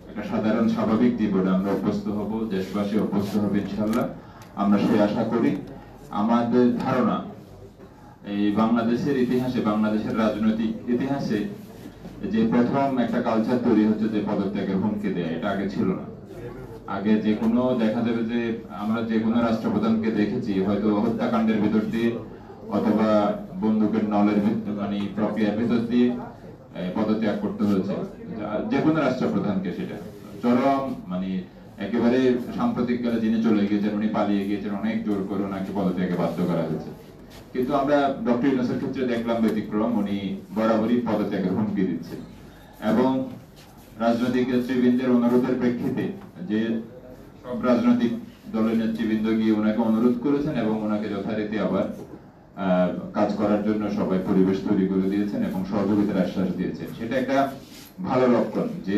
একটা সাধারণ স্বাভাবিক জীবনে আমরা অভ্যস্ত হব, দেশবাসী অভ্যস্ত হবে ইনশাল্লাহ, আমরা সেই আশা করি। আমাদের ধারণা এই বাংলাদেশের ইতিহাসে, বাংলাদেশের রাজনৈতিক ইতিহাসে যে প্রথম একটা কালচার তৈরি হচ্ছে যে পদত্যাগের হুমকি দেয়, এটা আগে ছিল না। আগে যে কোনো দেখা যাবে যে আমরা যে কোনো রাষ্ট্রপ্রধানকে দেখেছি হয়তো হত্যাকাণ্ডের ভিতর দিয়ে অথবা বন্দুকের নলের মানে প্রক্রিয়ার ভিতর দিয়ে পদত্যাগ করতে হয়েছে যে কোনো রাষ্ট্রপ্রধানকে। সেটা চরম মানে একেবারে সাম্প্রতিক কালে যিনি চলে গিয়েছেন, উনি পালিয়ে গিয়েছেন, অনেক জোর করে ওনাকে পদত্যাগে বাধ্য করা হয়েছে। কিন্তু আমরা ডক্টর ইউনূসের ক্ষেত্রে দেখলাম ব্যতিক্রম, উনি বরাবরই পদত্যাগের হুমকি দিচ্ছেন। এবং রাজনৈতিক নেতৃবৃন্দের অনুরোধের প্রেক্ষিতে যে সব রাজনৈতিক দলের নেতৃবৃন্দ গিয়ে ওনাকে অনুরোধ করেছেন এবং ওনাকে যথারীতি আবার কাজ করার জন্য সবাই পরিবেশ তৈরি করে দিয়েছেন এবং সহযোগিতার আশ্বাস দিয়েছেন। সেটা একটা ভালো লক্ষণ যে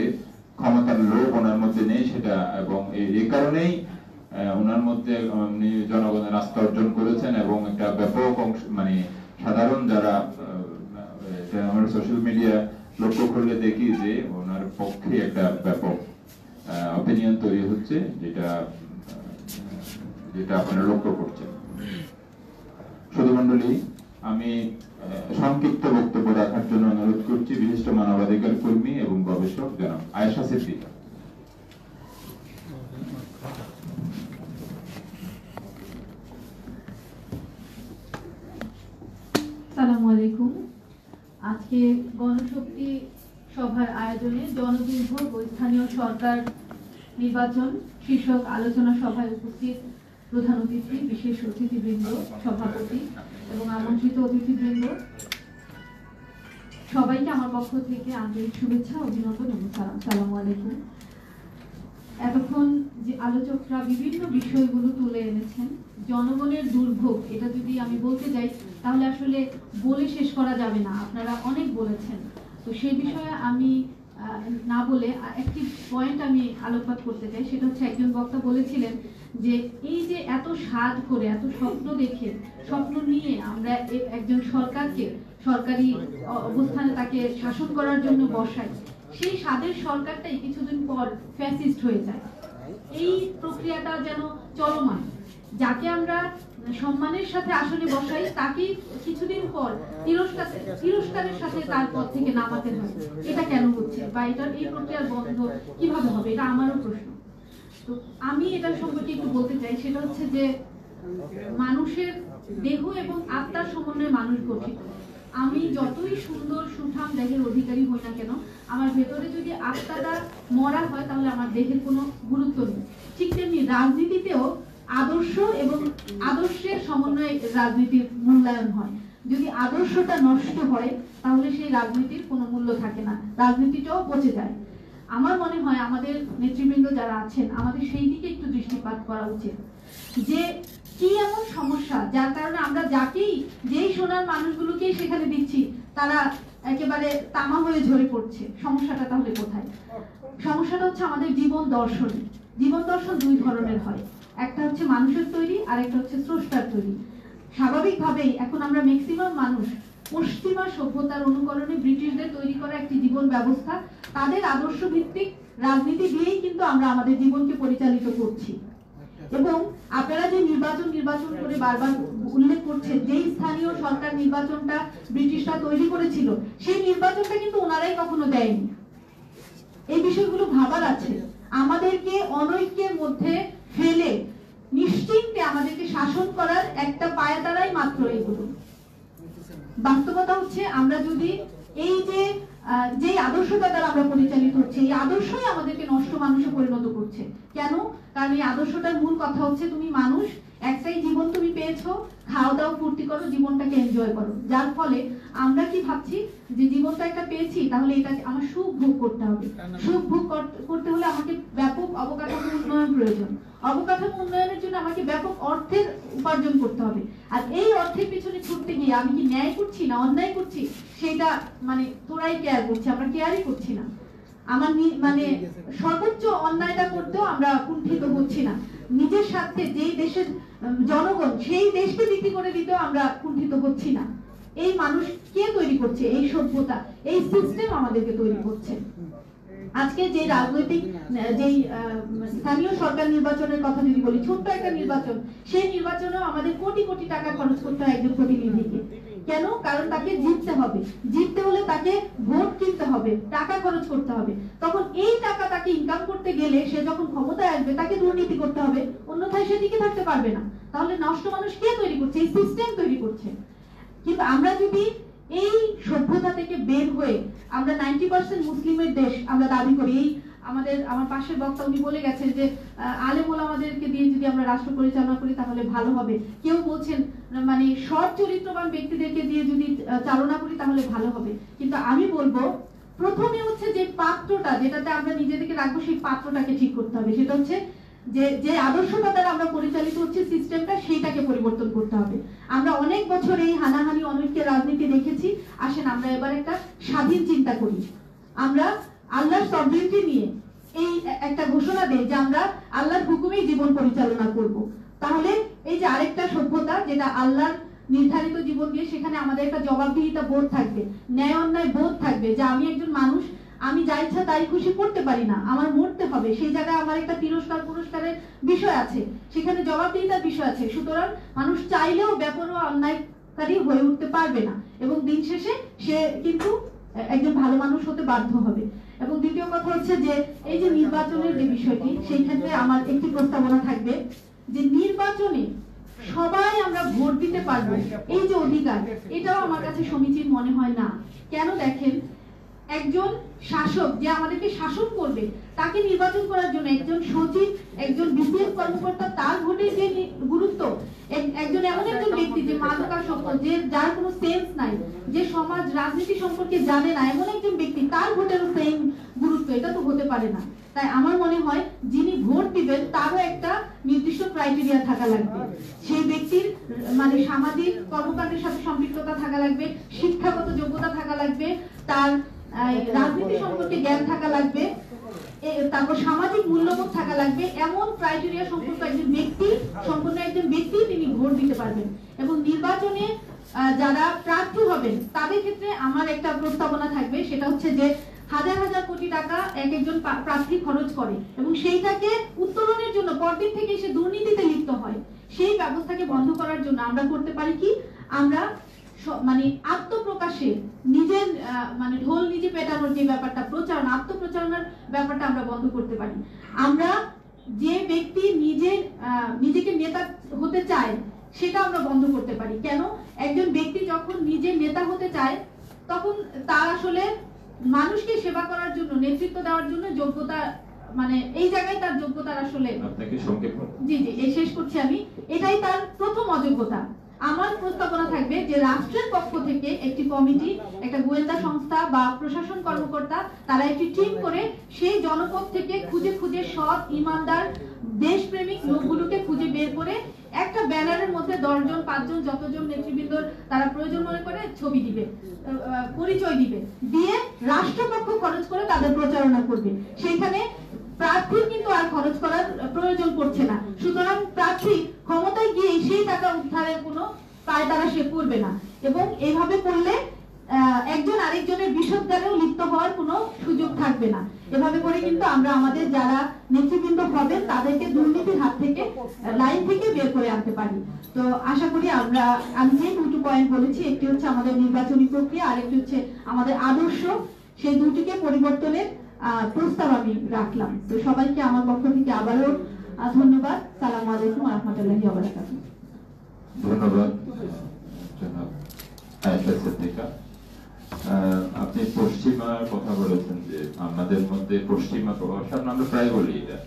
ক্ষমতার লোভ ওনার মধ্যে নেই সেটা, এবং এই কারণেই ওনার মধ্যে উনি জনগণের আস্থা অর্জন করেছেন এবং একটা ব্যাপক অংশ মানে সাধারণ যারা আমরা সোশ্যাল মিডিয়া লক্ষ্য করলে দেখি যে ওনার পক্ষে একটা ব্যাপক অপিনিয়ন তৈরি হচ্ছে, যেটা আপনারা লক্ষ্য করছেন। শুধু মন্ডলী, আমি সংক্ষিপ্ত বক্তব্য রাখার জন্য অনুরোধ করছি বিশিষ্ট মানবাধিকার কর্মী এবং গবেষক জনাব আয়েশা সিদ্দিকা। আসসালামু আলাইকুম। আজকে গণশক্তি সভার আয়োজনে জনদুর্ভোগ ও স্থানীয় সরকার নির্বাচন শীর্ষক আলোচনা সভায় উপস্থিত প্রধান অতিথি, বিশেষ অতিথিবৃন্দ, সভাপতি এবং আমন্ত্রিত অতিথিবৃন্দ, সবাইকে আমার পক্ষ থেকে আন্তরিক শুভেচ্ছা, অভিনন্দন এবং সালাম। আসসালামু আলাইকুম। এতক্ষণ যে আলোচকরা বিভিন্ন বিষয়গুলো তুলে এনেছেন, জনগণের দুর্ভোগ, এটা যদি আমি বলতে যাই তাহলে আসলে বলে শেষ করা যাবে না, আপনারা অনেক বলেছেন। তো সেই বিষয়ে আমি না বলে একটি পয়েন্ট আমি আলোকপাত করতে চাই। সেটা হচ্ছে, একজন বক্তা বলেছিলেন যে এই যে এত স্বাদ করে, এত স্বপ্ন দেখে, স্বপ্ন নিয়ে আমরা একজন সরকারকে সরকারি অবস্থানে তাকে শাসন করার জন্য বসাই, সেই স্বাদের সরকারটাই কিছুদিন পর ফ্যাসিস্ট হয়ে যায়। এই প্রক্রিয়াটা যেন চলমান। যাকে আমরা সম্মানের সাথে আসনে বসাই তাকে কিছুদিন পর তিরস্কারের সাথে তার পদ থেকে নামাতে হয়। এটা কেন হচ্ছে, বা এই প্রক্রিয়ার বন্ধ কিভাবে হবে, এটা আমারও প্রশ্ন। তো আমি এটা সম্পর্কে একটু বলতে চাই। সেটা হচ্ছে যে মানুষের দেহ এবং আত্মার সমন্বয়ে মানুষ গঠিত। আমি যতই সুন্দর সুঠাম দেহের অধিকারী হই না কেন, আমার ভেতরে যদি আত্মাটা মরা হয় তাহলে আমার দেহের কোনো গুরুত্ব নেই। ঠিক তেমনি রাজনীতিতেও আদর্শ এবং আদর্শের সমন্বয়ে রাজনীতির মূল্যায়ন হয়। যদি আদর্শটা নষ্ট হয় তাহলে সেই রাজনীতির কোনো মূল্য থাকে না, রাজনীতিটাও পচে যায়। আমার মনে হয় আমাদের নেতৃবৃন্দ যারা আছেন, আমাদের সেই দিকে একটু দৃষ্টিপাত করা উচিত যে কি এমন সমস্যা যার কারণে আমরা যেই সোনার মানুষগুলোকেই সেখানে দিচ্ছি তারা একেবারে তামা হয়ে ঝরে পড়ছে। সমস্যাটা তাহলে কোথায়? সমস্যাটা হচ্ছে আমাদের জীবন দর্শন। জীবন দর্শন দুই ধরনের হয়, একটা হচ্ছে মানুষের তৈরি আর একটা হচ্ছে স্রষ্টার তৈরি। স্বাভাবিকভাবেই এখন আমরা ম্যাক্সিমাম মানুষ পশ্চিমা সভ্যতার অনুকরণে ব্রিটিশদের তৈরি করা একটি জীবন ব্যবস্থা, তাদের আদর্শ ভিত্তিক রাজনীতি দিয়েই কিন্তু আমরা আমাদের জীবনকে পরিচালিত করছি। এবং আপনারা যে নির্বাচন করে বারবার উল্লেখ করছেন, যেই স্থানীয় সরকার নির্বাচনটা ব্রিটিশরা তৈরি করেছিল, সেই নির্বাচনটা কিন্তু ওনারাই কখনো দেয়নি। এই বিষয়গুলো ভাবার আছে। আমাদেরকে অনৈক্যের মধ্যে ফেলে নিশ্চিন্তে আমাদেরকে শাসন করার একটা পায়াতারাই মাত্র এগুলো। বাস্তবতা হচ্ছে আমরা যদি এই যে আদর্শটা দ্বারা আমরা পরিচালিত হচ্ছে, এই আদর্শই আমাদেরকে নষ্ট মানুষে পরিণত করছে। কেন? কারণ এই আদর্শটার মূল কথা হচ্ছে তুমি মানুষ, একটাই জীবন তুমি পেয়েছো, খাওয়া দাওয়া ফুর্তি করো, জীবনটাকে এনজয় করো। যার ফলে আমরা কি ভাবছি যে জীবনটা একটা পেয়েছি, তাহলে এটা আমার সুখ ভোগ করতে হবে। সুখ ভোগ করতে হলে আমাকে ব্যাপক অবকাঠামো উন্নয়ন প্রয়োজন। অবকাঠামো উন্নয়নের জন্য আমাকে ব্যাপক অর্থের উপার্জন করতে হবে। আর এই অর্থের পিছনে ছুটতে গিয়ে আমি কি ন্যায় করছি না অন্যায় করছি, সেটা মানে তোরাই কেয়ার করছি, আমরা কেয়ারই করছি না। আমার মানে সর্বোচ্চ অন্যায়টা করতেও আমরা কুণ্ঠিত হচ্ছি না। নিজের স্বার্থে যেই দেশের জনগণ সেই দেশকে বিক্রি করে দিতেও আমরা কুণ্ঠিত হচ্ছি না। এই মানুষ কে তৈরি করছে? এই সভ্যতা, এই সিস্টেম আমাদেরকে তৈরি করছে। আজকে যে রাজনৈতিক যেই স্থানীয় সরকার নির্বাচনের কথা যদি বলি, ছোট্ট একটা নির্বাচন, সেই নির্বাচনেও আমাদের কোটি কোটি টাকা খরচ করতে হয় একজন প্রতিনিধিকে। কেন? কারণ তাকে জিততে হবে, জিততে হলে তাকে ভোট কিনতে হবে, টাকা খরচ করতে হবে। তখন এই টাকা তাকে ইনকাম করতে গেলে সে যখন ক্ষমতায় আসবে তাকে দুর্নীতি করতে হবে, অন্যথায় সে টিকে থাকতে পারবে না। তাহলে নষ্ট মানুষ কে তৈরি করছে? এই সিস্টেম তৈরি করছে। কিন্তু আমরা যদি এই সভ্যতা থেকে বের হয়ে, আমরা 90% মুসলিমের দেশ আমরা দাবি করি, এই আমার পাশের বক্তা উনি বলে গেছেন যে আলেম ওলামাদেরকে দিয়ে যদি আমরা রাষ্ট্র পরিচালনা করি তাহলে ভালো হবে। কেউ বলছেন মানে সৎ চরিত্রবান ব্যক্তিদেরকে দিয়ে যদি চালনা করি তাহলে ভালো হবে। কিন্তু আমি বলবো প্রথমে হচ্ছে যে পাত্রটা যেটাতে আমরা নিজেদেরকে রাখবো, সেই পাত্রটাকে ঠিক করতে হবে। সেটা হচ্ছে যে আদর্শতা দ্বারা আমরা পরিচালিত হচ্ছে সিস্টেমটা, সেইটাকে পরিবর্তন করতে হবে। আমরা অনেক বছর এই হানাহানি অনৈক্যের রাজনীতি দেখেছি। আসেন আমরা এবার একটা স্বাধীন চিন্তা করি। আমরা আল্লাহর সভরেন্টি নিয়ে এই একটা ঘোষণা দেই যে আমরা আল্লাহর হুকুমেই জীবন পরিচালনা করব। তাহলে এই যে আরেকটা সভ্যতা যেটা আল্লাহর নির্ধারিত জীবন দিয়ে, সেখানে আমাদের একটা জবাবদিহিতা বোধ থাকবে, ন্যায় অন্যায় বোধ থাকবে, যে আমি একজন মানুষ, আমি যা ইচ্ছা তাই খুশি করতে পারি না, আমার মরতে হবে। সেই জায়গায় আমার একটা তিরস্কার পুরস্কারের বিষয় আছে, সেখানে জবাবদিহিতার বিষয় আছে। সুতরাং মানুষ চাইলেও বেপরোয়া অন্যায়কারী হয়ে উঠতে পারবে না, এবং দিন শেষে সে কিন্তু একজন ভালো মানুষ হতে বাধ্য হবে। এবং দ্বিতীয় কথা হচ্ছে যে এই যে নির্বাচনের যে বিষয়টি, সেই ক্ষেত্রে আমার একটি প্রস্তাবনা থাকবে যে নির্বাচনে সবাই আমরা ভোট দিতে পারবো, এই যে অধিকার, এটাও আমার কাছে সমীচীন মনে হয় না। কেন? দেখেন, একজন শাসক যে আমাদেরকে শাসন করবে তাকে নির্বাচন করার জন্য একজন সচিব, একজন বিসিএস কর্মকর্তা, তার ভোটের যে গুরুত্ব, একজন এমন একজন ব্যক্তি যে মাদকাসক্ত, যে যার কোনো সেন্স নাই, যে সমাজ রাজনীতি সম্পর্কে জানে না, এমন একজন ব্যক্তি, তার ভোটেরও সেম গুরুত্ব, এটা তো হতে পারে না। তাই আমার মনে হয় যিনি ভোট দিবেন তারও একটা নির্দিষ্ট ক্রাইটেরিয়া থাকা লাগবে। সেই ব্যক্তির মানে সামাজিক কর্মকাণ্ডের সাথে সম্পৃক্ততা থাকা লাগবে, শিক্ষাগত যোগ্যতা থাকা লাগবে, তার রাজনীতি সম্পর্কে জ্ঞান থাকা লাগবে, তারপর সামাজিক মূল্যবোধ থাকা লাগবে। এমন ক্রাইটেরিয়া সম্পর্কে একজন ব্যক্তি তিনি ভোট দিতে পারবেন। এবং নির্বাচনে যারা প্রার্থী হবেন তাদের ক্ষেত্রে আমার একটা প্রস্তাবনা থাকবে, সেটা হচ্ছে যে হাজার হাজার কোটি টাকা এক একজন প্রার্থী খরচ করে এবং সেইটাকে উত্তোলনের জন্য পরদিন থেকে সে দুর্নীতিতে লিপ্ত হয়। সেই ব্যবস্থাকে বন্ধ করার জন্য আমরা করতে পারি কি, আমরা মানে আত্মপ্রকাশে নিজের মানে ঢোল নিজে পেটানোর যে ব্যাপারটা, প্রচারণা, আত্মপ্রচারণার ব্যাপারটা আমরা বন্ধ করতে পারি। আমরা যে ব্যক্তি নিজেকে নেতা হতে চায় সেটা আমরা বন্ধ করতে পারি। কেন? একজন ব্যক্তি যখন নিজে নেতা হতে চায় তখন তার আসলে মানুষকে সেবা করার জন্য, নেতৃত্ব দেওয়ার জন্য যোগ্যতা, মানে এই জায়গায় তার যোগ্যতার আসলে জি এই শেষ করছি আমি, এটাই তার প্রথম অযোগ্যতা। আমার প্রস্তাবনা থাকবে যে রাষ্ট্রের পক্ষ থেকে একটি কমিটি, একটা গোয়েন্দা সংস্থা বা প্রশাসন কর্মকর্তা, তারা একটি টিম করে সেই জনপদ থেকে খুঁজে খুঁজে সৎ, ইমানদার, দেশপ্রেমিক লোকগুলোকে খুঁজে বের করে একটা ব্যানারের মধ্যে 10 জন 5 জন যতজন নেতৃবৃন্দর তারা প্রয়োজন মনে করে ছবি দিবে, পরিচয় দিবে, দিয়ে রাষ্ট্রপক্ষ খরচ করে তাদের প্রচারণা করবে। সেইখানে প্রার্থীর কিন্তু আর খরচ করার প্রয়োজন পড়ছে না। সুতরাং প্রার্থী ক্ষমতায় গিয়ে সেই টাকা উদ্ধারের কোনো পায়তারা সে করবে না, এবং এইভাবে করলে একজন আরেকজনের বিষোদ্গারেও লিপ্ত হওয়ার কোনো সুযোগ থাকবে না। এভাবে করে কিন্তু আমরা আমাদের যারা নেতৃবৃন্দ হবেন তাদেরকে দুর্নীতির হাত থেকে, লাইন থেকে বের করে আনতে পারি। তো আশা করি আমি যে দুটো পয়েন্ট বলেছি, একটি হচ্ছে আমাদের নির্বাচনী প্রক্রিয়া, আরেকটি হচ্ছে আমাদের আদর্শ, সেই দুটিকে পরিবর্তনের প্রস্তাব আমি রাখলাম। তো সবাইকে আমার পক্ষ থেকে আবারও ধন্যবাদ। সালাম আলাইকুম ওয়া রাহমাতুল্লাহি ওয়া বারাকাতুহু। ধন্যবাদ জনাব আয়েশা সিদ্দিকা। আপনি পশ্চিমার কথা বলেছেন, যে আমাদের মধ্যে পশ্চিমা প্রভাব, আমরা প্রায় বলি এটা,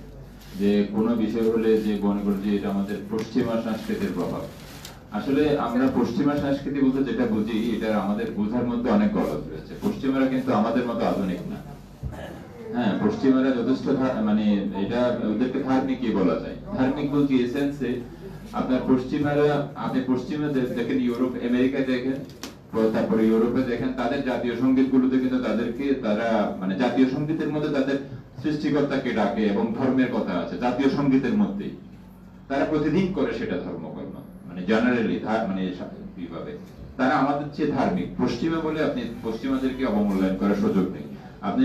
যে কোনো বিষয় হলে যে মনে করি যে এটা আমাদের পশ্চিমা সংস্কৃতির প্রভাব। আসলে আমরা পশ্চিমা সংস্কৃতি বলতে যেটা বুঝি, এটা আমাদের বোঝার মধ্যে অনেক গলদ রয়েছে। পশ্চিমারা কিন্তু আমাদের মতো আধুনিক না। হ্যাঁ, পশ্চিমারা যথেষ্ট মানে এটা ওদেরকে ধার্মিকই বলা যায়। ধার্মিক বলতে এসেন্সে আপনার পশ্চিমারা, আপনি পশ্চিমে দেখেন, ইউরোপ, আমেরিকায় দেখেন, তারপরে ইউরোপে দেখেন, তাদের জাতীয় সঙ্গীত গুলোতে কিন্তু তারা মানে জাতীয় সঙ্গীতের মধ্যে তাদের সৃষ্টিকর্তাকে ডাকে এবং ধর্মের কথা আছে জাতীয় সঙ্গীতের মধ্যেই। তারা প্রতিদিন করে সেটা ধর্মকর্ম, মানে জেনারেলি মানে বিভাবে তারা আমাদের চেয়ে ধার্মিক। পশ্চিমে বলে আপনি পশ্চিমাদেরকে অবমূল্যায়ন করার সুযোগ নেই। আপনি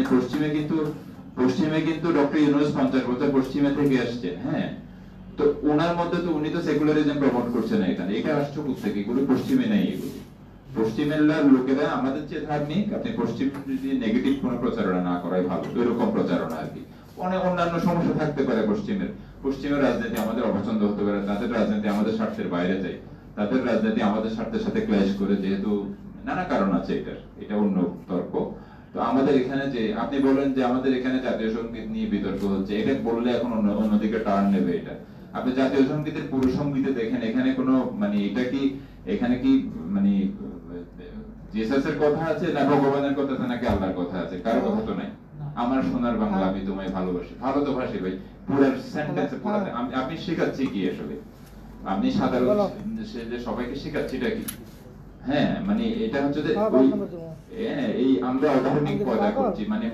পশ্চিমে কিন্তু ডক্টর ইউনূস 50 বছর পশ্চিমে থেকে আসছেন, হ্যাঁ, তো ওনার মধ্যে তো উনি তো সেকুলারিজম প্রমোট করছেন না, এটা আসছে কোথেকে? এগুলো পশ্চিমে নেই। এগুলো পশ্চিমের লোকেরা আমাদের চেয়ে ধার্মিক। আপনি পশ্চিম যদি নেগেটিভ কোনো প্রচারণা না করাই ভালো, এরকম প্রচারণা আর কি। অনেক অন্যান্য সমস্যা থাকতে পারে পশ্চিমের রাজনীতি আমাদের অপছন্দ হতে পারে, তাদের রাজনীতি আমাদের স্বার্থের বাইরে যায়, তাদের রাজনীতি আমাদের স্বার্থের সাথে ক্ল্যাশ করে, যেহেতু নানা কারণ আছে এটা অন্য তর্ক। তো আমাদের এখানে যে আপনি বলেন যে আমাদের এখানে জাতীয় সঙ্গীত নিয়ে বিতর্ক হচ্ছে, এটা বললে এখন অন্যদিকে টার্ন নেবে। এটা আপনি জাতীয় সঙ্গীতের পুরো সঙ্গীতে দেখেন, এখানে কোনো মানে এখানে কি মানে জেসাসের কথা আছে না ভগবানের কথা আছে নাকি আল্লাহর কথা আছে? কারো কথা তো নাই। আমার সোনার বাংলা আমি তোমায় ভালোবাসি, ভালো তো ভাসি ভাই, পুরো সেন্টেন্স পুরোটা আমি শেখাচ্ছি কি আসলে? আমি সাধারণ সবাইকে শেখাচ্ছিটা কি? হ্যাঁ, মানে এটা হচ্ছে যে এই আমরা অধার্মিক পয়দা করছি, মানে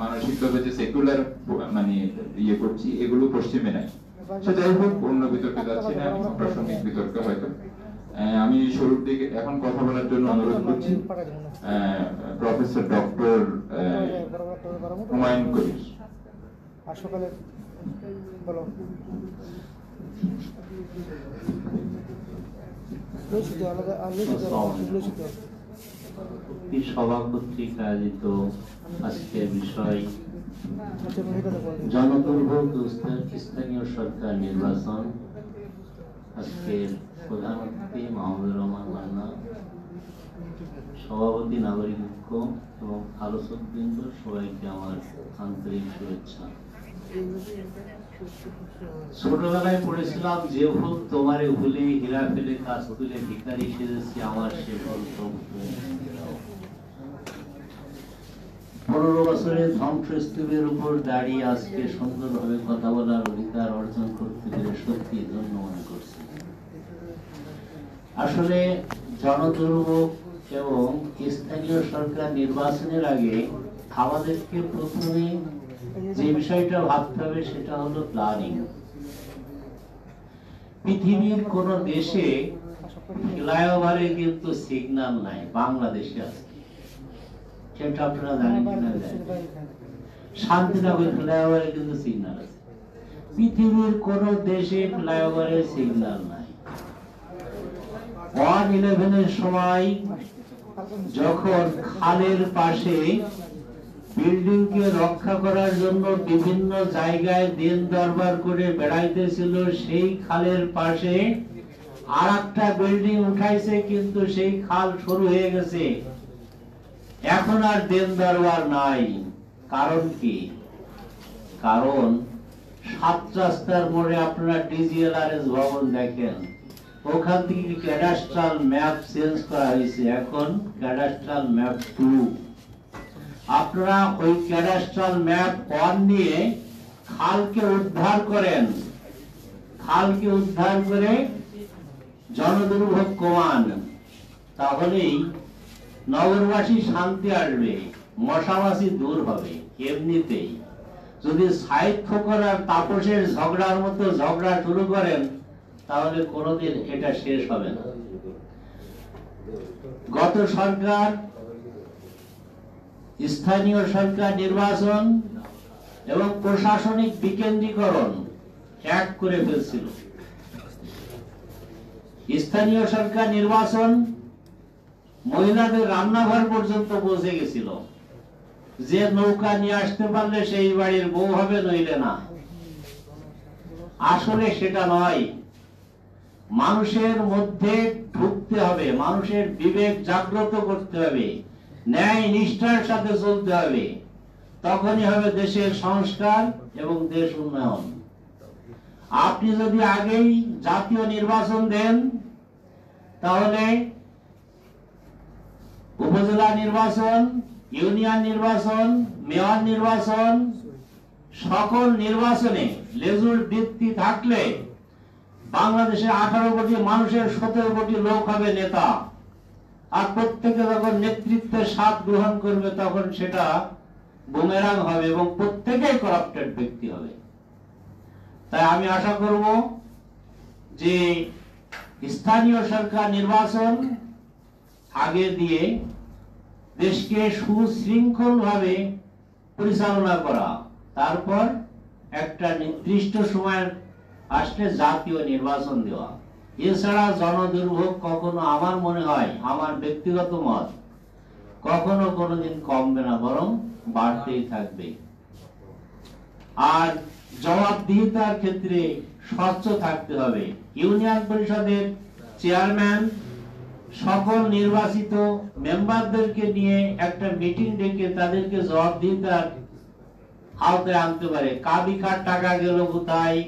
মানসিক ভাবে যে সেকুলার মানে ইয়ে করছি, এগুলো পশ্চিমে নাই। সেটা যাই হোক, অন্য বিতর্কে যাচ্ছি না, প্রাসঙ্গিক বিতর্ক হয়তো। আমি শুরুর দিকে এখন কথা বলার জন্য অনুরোধ করছি প্রফেসর ডক্টর হুমায়ুন কবির। সকালে বলো সভা কর্তৃক আয়োজিত আজকের বিষয় জনদুর্ভোগ স্থানীয় সরকার নির্বাচন। আজকের প্রধান অতিথি মাহমুদুর রহমান মান্না, সভাপতি নাগরিক ঐক্য এবং আলোচকবৃন্দ, সবাইকে আমার আন্তরিক শুভেচ্ছা। ছোটবেলায় পড়েছিলাম, যে ভুল তোমারে ভুলে হীরা ফেলে কাজ তুলে ভিখারি সেজেছি, আমার সে ভুল তবু 15 বছরের ধ্বংসস্তূপের উপর দাঁড়িয়ে আজকে সুন্দরভাবে কথা বলার অধিকার অর্জন করতে পেরে সত্যি ধন্য মনে করছি। আসলে জনদুর্ভোগ এবং স্থানীয় সরকার নির্বাচনের আগে আমাদেরকে প্রথমে যে বিষয়টা ভাবতে হবে সেটা হলো প্ল্যানিং। পৃথিবীর কোন দেশে ফ্লাইওভারে কিন্তু সিগন্যাল নাই, বাংলাদেশে আছে। সেটা আপনারা জানেন কিনা? শান্তিনগর ফ্লাইওভারে কিন্তু সিগন্যাল আছে। পৃথিবীর কোন দেশে ফ্লাইওভারে সিগন্যাল নাই। 1/11 সময় যখন খালের পাশে বিল্ডিং কে রক্ষা করার জন্য বিভিন্ন জায়গায় দিন দরবার করে বেড়াইতেছিল, সেই খালের পাশে আর একটা বিল্ডিং উঠাইছে, কিন্তু সেই খাল শুরু হয়ে গেছে, এখন আর দিন দরবার নাই। কারণ কি? কারণ 7 রাস্তার মোড়ে আপনারা ডিজিএলআরএস ভবন দেখেন, ওখান থেকে ক্যাডাস্ট্রাল ম্যাপ চেঞ্জ করা হয়েছে, এখন ক্যাডাস্ট্রাল ম্যাপ 2। আপনারা ওই ক্যাডাস্ট্রাল ম্যাপ 1 নিয়ে খালকে উদ্ধার করেন, খালকে উদ্ধার করে জনদুর্ভোগ কমান, তাহলেই নগরবাসী শান্তি আসবে, মশামাছি দূর হবে। এমনিতেই যদি সাইদ ফকর আর তাপসের ঝগড়ার মতো ঝগড়া শুরু করেন, তাহলে কোনোদিন এটা শেষ হবে না। গত সরকার স্থানীয় সরকার নির্বাচন এবং প্রশাসনিক বিকেন্দ্রীকরণ এক করে ফেলছিল। স্থানীয় সরকার নির্বাচন মহিলাদের রান্নাঘর পর্যন্ত পৌঁছে গেছিল, যে নৌকা নিয়ে আসতে পারলে সেই বাড়ির বউ হবে, নইলে না। আসলে সেটা নয়, মানুষের মধ্যে ঢুকতে হবে, মানুষের বিবেক জাগ্রত করতে হবে, ন্যায় নিষ্ঠার সাথে চলতে হবে, তখনই হবে দেশের সংস্কার এবং দেশ উন্নয়ন। আপনি যদি আগেই জাতীয় নির্বাচন দেন, তাহলে উপজেলা নির্বাচন, ইউনিয়ন নির্বাচন, মেয়র নির্বাচন, সকল নির্বাচনে লেজুর বৃত্তি থাকলে বাংলাদেশে 18 কোটি মানুষের 17 কোটি লোক হবে নেতা। আর প্রত্যেকে যখন নেতৃত্বের স্বাদ গ্রহণ করবে, তখন সেটা বুমেরাং হবে এবং প্রত্যেকেই করাপ্টেড ব্যক্তি হবে। তাই আমি আশা করব যে স্থানীয় সরকার নির্বাচন আগে দিয়ে দেশকে সুশৃঙ্খলভাবে পরিচালনা করা, তারপর একটা নির্দিষ্ট সময় আসলে জাতীয় নির্বাচন দেওয়া। এছাড়া জনদুর্ভোগ কখনো, আমার মনে হয়, আমার ব্যক্তিগত মত, কখনো কোনোদিন কমবে না, বরং বাড়তেই থাকবে। আর জবাবদিহিতার ক্ষেত্রে স্বচ্ছ থাকতে হবে। ইউনিয়ন পরিষদের চেয়ারম্যান সকল নির্বাচিত মেম্বারদেরকে নিয়ে একটা মিটিং ডেকে তাদেরকে জবাবদিহিতার আওতায় আনতে পারে। কাবিকার টাকা গেল কোথায়,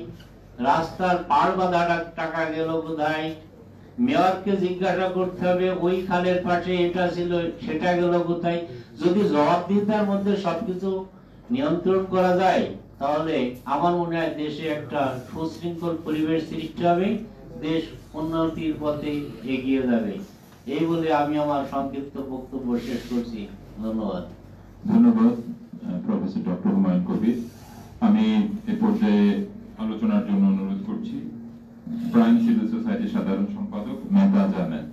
রাস্তার পাড় বাঁধা টাকা গেল কোথায়, মেয়রকে জিজ্ঞাসা করতে হবে ওই খালের পাশে এটা ছিল সেটা গেল কোথায়। যদি জবাবদিহিতার মধ্যে সবকিছু নিয়ন্ত্রণ করা যায়, তাহলে আমার মনে হয় দেশে একটা সুশৃঙ্খল পরিবেশ সৃষ্টি হবে, দেশ উন্নতির পথে এগিয়ে যাবে। এই বলে আমি আমার সংক্ষিপ্ত বক্তব্য শেষ করছি। ধন্যবাদ। ধন্যবাদ প্রফেসর ডক্টর হুমায়ুন কবির। আমি এ পর্যায়ে আলোচনার জন্য অনুরোধ করছি প্রাইম সিভিল সোসাইটির সাধারণ সম্পাদক মেহতাজ আহমেদ।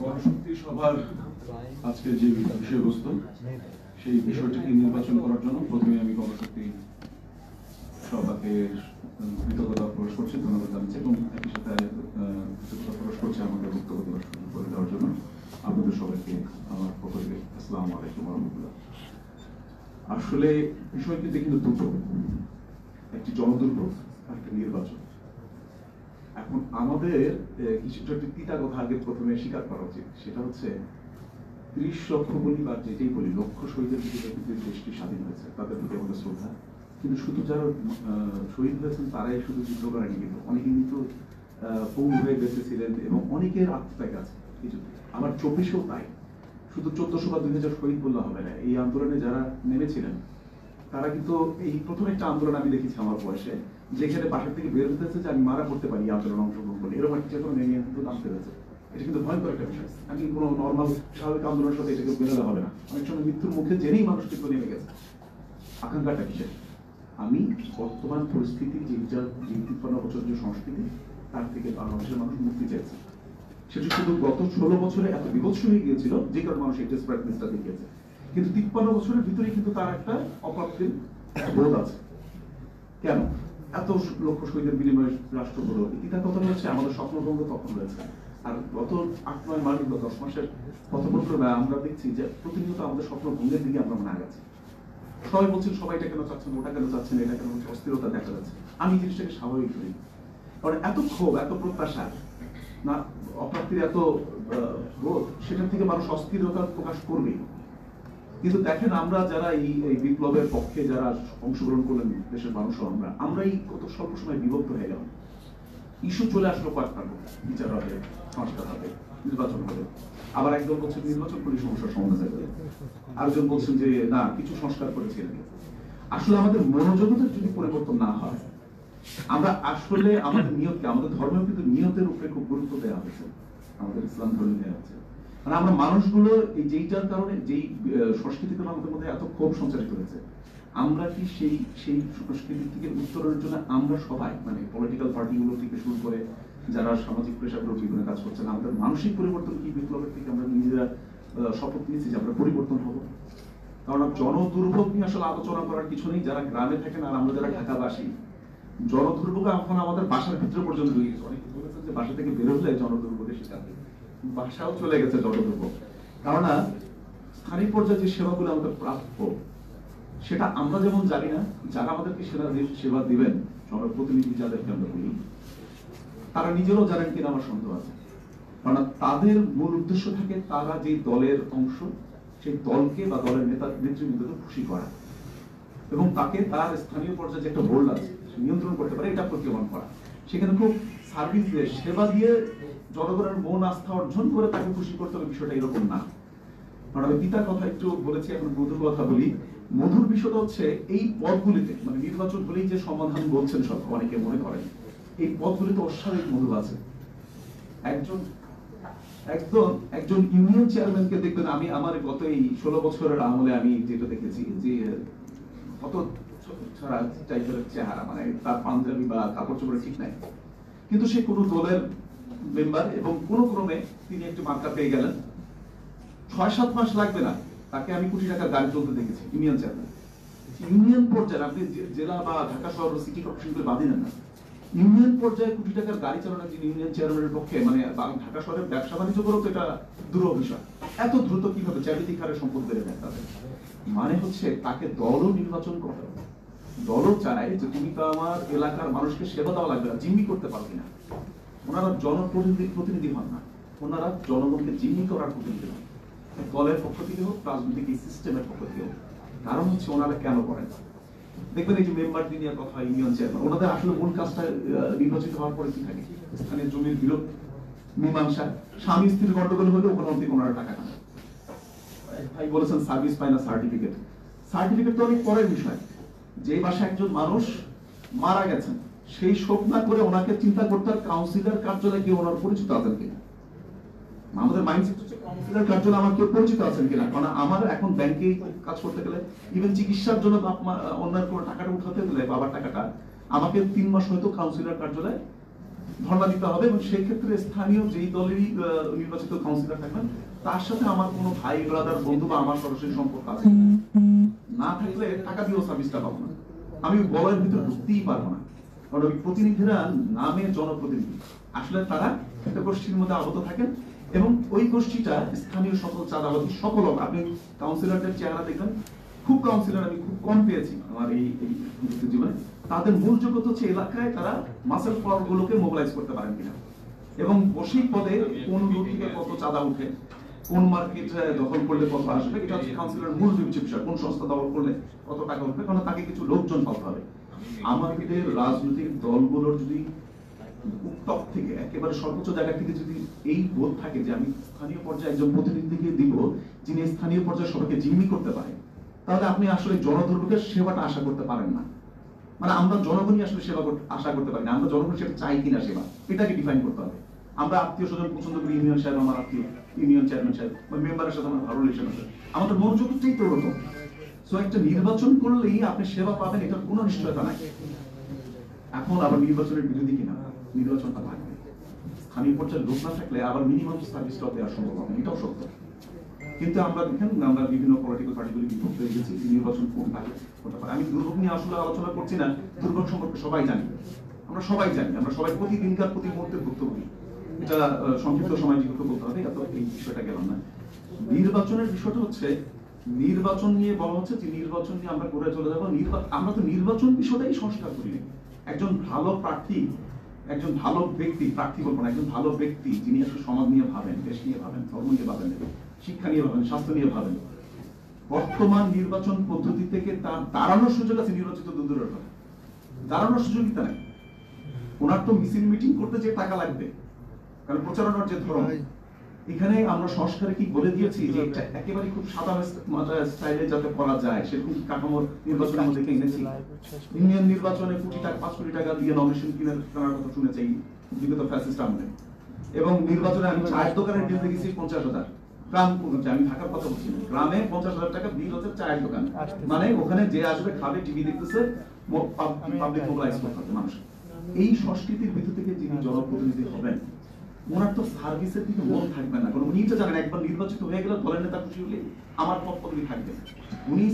গণশক্তি সভার আজকের যে বিষয়বস্তু, সেই বিষয়টিকে নির্বাচন করার জন্য প্রথমে আমি গণশক্তি সভাকে কৃতজ্ঞতা প্রকাশ করছি, ধন্যবাদ জানাচ্ছি এবং একই সাথে কৃতজ্ঞতা প্রকাশ করছি আমাদের বক্তব্য দেওয়ার সুযোগ করে দেওয়ার জন্য। আপনাদের সবাইকে আমার পক্ষ থেকে আসসালামু আলাইকুম ওয়া রাহমাতুল্লাহ। আসলে বিষয় কিন্তু দুটো, একটি জনদুর্ভোগ আর একটা নির্বাচন। এখন আমাদের কিছুটা একটি তিতা কথা আগে প্রথমে স্বীকার করা উচিত, সেটা হচ্ছে 30 লক্ষ বলি বা যেটাই বলি লক্ষ শহীদের দিকে দেশটি স্বাধীন হয়েছে, তাদের প্রতি আমাদের শ্রদ্ধা। কিন্তু শুধু যারা শহীদ হয়েছেন তারাই শুধু যুদ্ধ করেনি, কিন্তু অনেকে কিন্তু পঙ্গু হয়ে বেঁচেছিলেন এবং অনেকের আত্মত্যাগ আছে কিছু। আবার 24-এও তাই, শুধু 1400 বা 2000 শহীদ বললে হবে না। এই আন্দোলনে যারা নেমেছিলেন তারা কিন্তু, এই প্রথম একটা আন্দোলন আমি দেখেছি আমার বয়সে, যেখানে বাসার থেকে বের হতেছে যে আমি মারা পড়তে পারি আন্দোলন অংশগ্রহণ করি, এরকম একটা কোনো নেমে কিন্তু নামতে হয়েছে। এটা কিন্তু ভয়ঙ্কর একটা বিষয়। আমি কোনো নর্মাল স্বাভাবিক আন্দোলনের সাথে এটাকে বেরোলে হবে না। অনেক সময় মৃত্যুর মুখে জেনেই মানুষ কিন্তু নেমে গেছে। আকাঙ্ক্ষাটা কিসের? আমি বর্তমান পরিস্থিতি, যে 53 বছর যে সংস্কৃতি, তার থেকে বাংলাদেশের মানুষ মুক্তি চেয়েছে। সেটা শুধু গত 16 বছরে এত বিভৎস হয়ে গিয়েছিল যে কারণে মানুষ এই ডেসপারেটনেসটা দেখিয়েছে। কিন্তু 53 বছরের ভিতরে কিন্তু তার একটা অপ্রাপ্তির বোধ আছে। কেন এত লক্ষ শহীদের বিনিময়ে রাষ্ট্র গড়ল? ইতিহাস কথাটা হচ্ছে আমাদের স্বপ্নভঙ্গ তখন হয়েছে। আর গত 8-9 মাস বা 10 মাসের পথপরিক্রমায় আমরা দেখছি যে প্রতিনিয়ত আমাদের স্বপ্নভঙ্গের দিকে আমরা না গেছি। সবাই বলছেন সবাই এটা কেন চাচ্ছেন, ওটা কেন চাচ্ছেন, এটা কেন অস্থিরতা দেখা যাচ্ছে। আমি জিনিসটাকে স্বাভাবিক করি, কারণ এত ক্ষোভ, এত প্রত্যাশা না, অপ্রাপ্তির এত বোধ, সেটার থেকে মানুষ অস্থিরতা প্রকাশ করবে। কিন্তু দেখেন আমরা যারা এই বিপ্লবের পক্ষে যারা অংশগ্রহণ করলেন, দেশের মানুষ আমরা এই কত স্বল্প সময় বিভক্ত হয়ে গেলাম। ইস্যু চলে আসলো কয়েকটা, বিচার হবে, সংস্কার হবে, নির্বাচন হবে। আবার একদল বলছেন নির্বাচন করে সমস্যার সমাধান হবে, আরেকজন বলছেন যে না, কিছু সংস্কার করেছিলেন। আসলে আমাদের মনোজগতের যদি পরিবর্তন না হয়, আমরা আসলে আমাদের নিয়তকে, আমাদের ধর্মেও কিন্তু নিয়তের উপরে খুব গুরুত্ব দেওয়া হয়েছে, আমাদের ইসলাম ধর্মে দেওয়া হচ্ছে। মানে আমরা মানুষগুলো এই যেইটার কারণে, যেই সংস্কৃতিতে আমাদের মধ্যে এত ক্ষোভ সঞ্চারিত হয়েছে, আমরা কি সেই সংস্কৃতি থেকে উত্তরণের জন্য আমরা সবাই, মানে পলিটিক্যাল পার্টিগুলো থেকে শুরু করে যারা সামাজিক পেশাগুলো বিভিন্ন কাজ করছেন, আমাদের মানসিক পরিবর্তন কি বিপ্লবের থেকে আমরা নিজেরা শপথ নিয়েছি যে আমরা পরিবর্তন হবো? কারণ জনদুর্ভোগ নিয়ে আসলে আলোচনা করার কিছু নেই। যারা গ্রামে থাকেন আর আমরা যারা ঢাকাবাসী, জনদুর্ভোগ এখন আমাদের বাসার ভিতরে পর্যন্ত ঢুকে গেছে। অনেকে বলেছেন যে বাসা থেকে বের হলে জনদুর্ভোগের শিকার, বাসাও চলে গেছে জনদুর্ভোগ। কারণ স্থানীয় পর্যায়ে যে সেবাগুলো আমাদের প্রাপ্য, সেটা আমরা যেমন জানি না, যারা আমাদেরকে সেবা দিবেন, জনপ্রতিনিধি যাদেরকে আমরা বলি, তারা নিজেরাও জানেন কিনা আমার সন্দেহ আছে। কারণ তাদের মূল উদ্দেশ্য থাকে তারা যে দলের অংশ, সেই দলকে বা দলের নেতৃবৃন্দকে খুশি করা এবং তাকে তার স্থানীয় পর্যায়ে যে একটা বোর্ড আছে নিয়ন্ত্রণ করতে পারে, এটা প্রতিমান করা। সেখানে খুব সার্ভিস দিয়ে, সেবা দিয়ে জনগণের মন আস্থা অর্জন করে তাকে খুশি করতে হবে, বিষয়টা এরকম না। কারণ আমি পিতার কথা একটু বলেছি, এখন মধুর কথা বলি। মধুর বিষয়টা হচ্ছে এই পদগুলিতে, মানে নির্বাচন হলেই যে সমাধান বলছেন সব অনেকে মনে করেন, এই পদগুলিতে অস্বাভাবিক মধু আছে। একজন ইউনিয়ন চেয়ারম্যানকে দেখবেন, আমি আমার গত এই 16 বছরের আমলে আমি যেটা দেখেছি যে কত ছাড়া টাইপের চেহারা, মানে তার পাঞ্জাবি বা কাপড় চোপড় ঠিক নাই, কিন্তু সে কোনো দলের মেম্বার এবং কোন ক্রমে তিনি একটি মার্কা পেয়ে গেলেন। 6-7 মাস লাগবে না, তাকে আমি কোটি টাকার গাড়ি চলতে দেখেছি ইউনিয়ন চেয়ারম্যান। ইউনিয়ন পর্যায়ে আপনি জেলা বা ঢাকা শহর সিটি কর্পোরেশনকে বাদ দেন না, ইউনিয়ন পর্যায়ে কোটি টাকার গাড়ি চালানো যিনি ইউনিয়ন চেয়ারম্যানের পক্ষে, মানে ঢাকা শহরের ব্যবসা বাণিজ্য করো তো এটা দুরূহ বিষয়। এত দ্রুত কিভাবে চারিদিক হারে সম্পদ বেড়ে যায় তাদের? মানে হচ্ছে তাকে দলও নির্বাচন করতে হবে, দলও চায় যে তুমি তো আমার এলাকার মানুষকে সেবা দেওয়া লাগবে না, জিম্মি করতে পারবি না। ওনারা জনপ্রতিনিধি হন না, ওনারা জনগণকে জিম্মি করার প্রতিনিধি হন, দলের পক্ষ থেকে হোক, রাজনৈতিক এই সিস্টেমের পক্ষ থেকে হোক। কারণ হচ্ছে ওনারা কেন করেন দেখবেন, এই যে মেম্বার দিনিয়ার কথা, ইউনিয়ন চেয়ারম্যান, ওনাদের আসলে মূল কাজটা নির্বাচিত হওয়ার পরে কি থাকে? স্থানীয় জমির বিরোধ মীমাংসা, স্বামী স্ত্রীর গন্ডগোল হলেও ওনারা টাকা নেন। ভাই বলেছেন সার্ভিস পায় না সার্টিফিকেট, সার্টিফিকেট তো অনেক পরের বিষয়। যে বাসায় একজন মানুষ মারা গেছেন, সেই শোক না করে ওনাকে চিন্তা করতে হয় কাউন্সিলর কার্যালয়ে কেউ ওনার পরিচিত আছেন কিনা। আমাদের মাইন্ডসেট হচ্ছে কাউন্সিলর কার্যালয়ে আমার কেউ পরিচিত আছেন কিনা, কারণ আমার এখন ব্যাংকে কাজ করতে গেলে, ইভেন চিকিৎসার জন্য অন্যান্য কোনো টাকাটা উঠাতে গেলে বাবার টাকাটা, আমাকে 3 মাস হয়তো কাউন্সিলর কার্যালয়ে ধর্ণা দিতে হবে, এবং সেই ক্ষেত্রে স্থানীয় যেই দলেরই নির্বাচিত কাউন্সিলর থাকবেন তার সাথে আমার কোনো ভাই ব্রাদার বন্ধু বা আমার সরাসরি সম্পর্ক আছে না থাকলে টাকা দিয়েও সার্ভিসটা পাবো না, আমি বলের ভিতরে ঢুকতেই পারবো না। কারণ ওই প্রতিনিধিরা নামে জনপ্রতিনিধি, আসলে তারা একটা গোষ্ঠীর মধ্যে আবদ্ধ থাকেন, এবং ওই গোষ্ঠীটা স্থানীয় সকল চাঁদাবাদী সকল, আপনি কাউন্সিলরদের চেহারা দেখবেন, খুব কাউন্সিলর আমি খুব কম পেয়েছি আমার এই জীবনে। তাদের মূল যোগ্যতা হচ্ছে এলাকায় তারা মাসেল পাওয়ার গুলোকে মোবিলাইজ করতে পারেন কিনা, এবং বসেই পদে কোন রুট থেকে কত চাঁদা উঠে, কোন মার্কেট দখল করলে কত আসবে, এটা হচ্ছে কাউন্সিলরের মূল বিষয়। কোন সংস্থা দখল করলে কত টাকা উঠবে, কারণ তাকে কিছু লোকজন পাওয়া হবে। আমাদের রাজনৈতিক দলগুলোর যদি উত্তপ থেকে একেবারে সর্বোচ্চ জায়গা থেকে যদি এই বোধ থাকে যে আমি স্থানীয় পর্যায়ে একজন প্রতিনিধিকে দিব যিনি স্থানীয় পর্যায়ে সবাইকে জিম্মি করতে পারে, তাহলে আপনি আসলে জনদুর্ভোগের সেবাটা আশা করতে পারেন না। মানে আমরা জনগণই আসলে সেবা আশা করতে পারি না, আমরা জনগণ সেটা চাই কিনা সেবা, এটাকে ডিফাইন করতে হবে। আমরা আত্মীয় স্বজন পছন্দ করি, ইউনিয়ন সাহেব আমার আত্মীয়, ইউনিয়ন চেয়ারম্যান সাহেব বা মেম্বারের সাথে আমার ভালো রিলেশন আছে, আমাদের মনোযোগটাই তো ওরকম। সো একটা নির্বাচন করলেই আপনি সেবা পাবেন এটার কোনো নিশ্চয়তা নাই। এখন আবার নির্বাচনের বিরোধী কিনা, নির্বাচনটা লাগবে, স্থানীয় পর্যায়ে লোক না থাকলে আবার মিনিমাম সার্ভিসটা দেওয়া সম্ভব হবে, এটাও সত্য। কিন্তু আমরা দেখেন আমরা বিভিন্ন পলিটিক্যাল পার্টিগুলি বিভক্ত হয়ে গেছি, নির্বাচন কোন থাকে হতে পারে। আমি দুর্ভোগ নিয়ে আসলে আলোচনা করছি না, দুর্ভোগ সম্পর্কে সবাই জানি, আমরা সবাই জানি, আমরা সবাই প্রতিদিনকার প্রতি মুহূর্তে ভুক্তভোগী। এটা সংক্ষিপ্ত সময় যেহেতু বলতে হবে, এত এই বিষয়টা গেলাম না। নির্বাচনের বিষয়টা হচ্ছে, নির্বাচন নিয়ে বলা হচ্ছে যে নির্বাচন নিয়ে আমরা করে চলে যাবো, আমরা তো নির্বাচন বিষয়টাই সংস্কার করিনি। একজন ভালো প্রার্থী, একজন ভালো ব্যক্তি, প্রার্থী বলবো না, একজন ভালো ব্যক্তি যিনি আসলে সমাজ নিয়ে ভাবেন, দেশ নিয়ে ভাবেন, ধর্ম নিয়ে ভাবেন, শিক্ষা নিয়ে ভাবেন, স্বাস্থ্য নিয়ে ভাবেন, বর্তমান নির্বাচন পদ্ধতি থেকে তার দাঁড়ানোর সুযোগ আছে, নির্বাচিত দূরের কথা, দাঁড়ানোর সুযোগই নাই। ওনার তো মিছিল মিটিং করতে যে টাকা লাগবে, কারণ প্রচারণার যে ধরন, এখানে আমরা সংস্কারে কি বলে দিয়েছি যে এটা একেবারে খুব সাদা স্টাইলে যাতে করা যায় সেরকম কাঠামোর নির্বাচনের মধ্যে এনেছি। ইউনিয়ন নির্বাচনে 5 কোটি টাকা দিয়ে নমিনেশন কেনার কথা শুনেছি বিগত ফ্যাসিস্ট আমলে, এবং নির্বাচনে আমি চায়ের দোকানের বিল দেখেছি 50,000। গ্রাম, আমি ঢাকার কথা বলছি না, গ্রামে 50,000 টাকা বিল হচ্ছে চায়ের দোকান, মানে ওখানে যে আসবে খাবে, টিভি দেখতেছে, পাবলিক মোবিলাইজ করতে হবে মানুষ। এই সংস্কৃতির ভিতর থেকে যিনি জনপ্রতিনিধি হবেন, ওনার তো সার্ভিসের দিকে মন থাকবে না, কারণ উনি তো জানেন একবার নির্বাচিত হয়ে গেলে দলের নেতা খুশি হলে আমার পদ পদবি থাকবে, উনি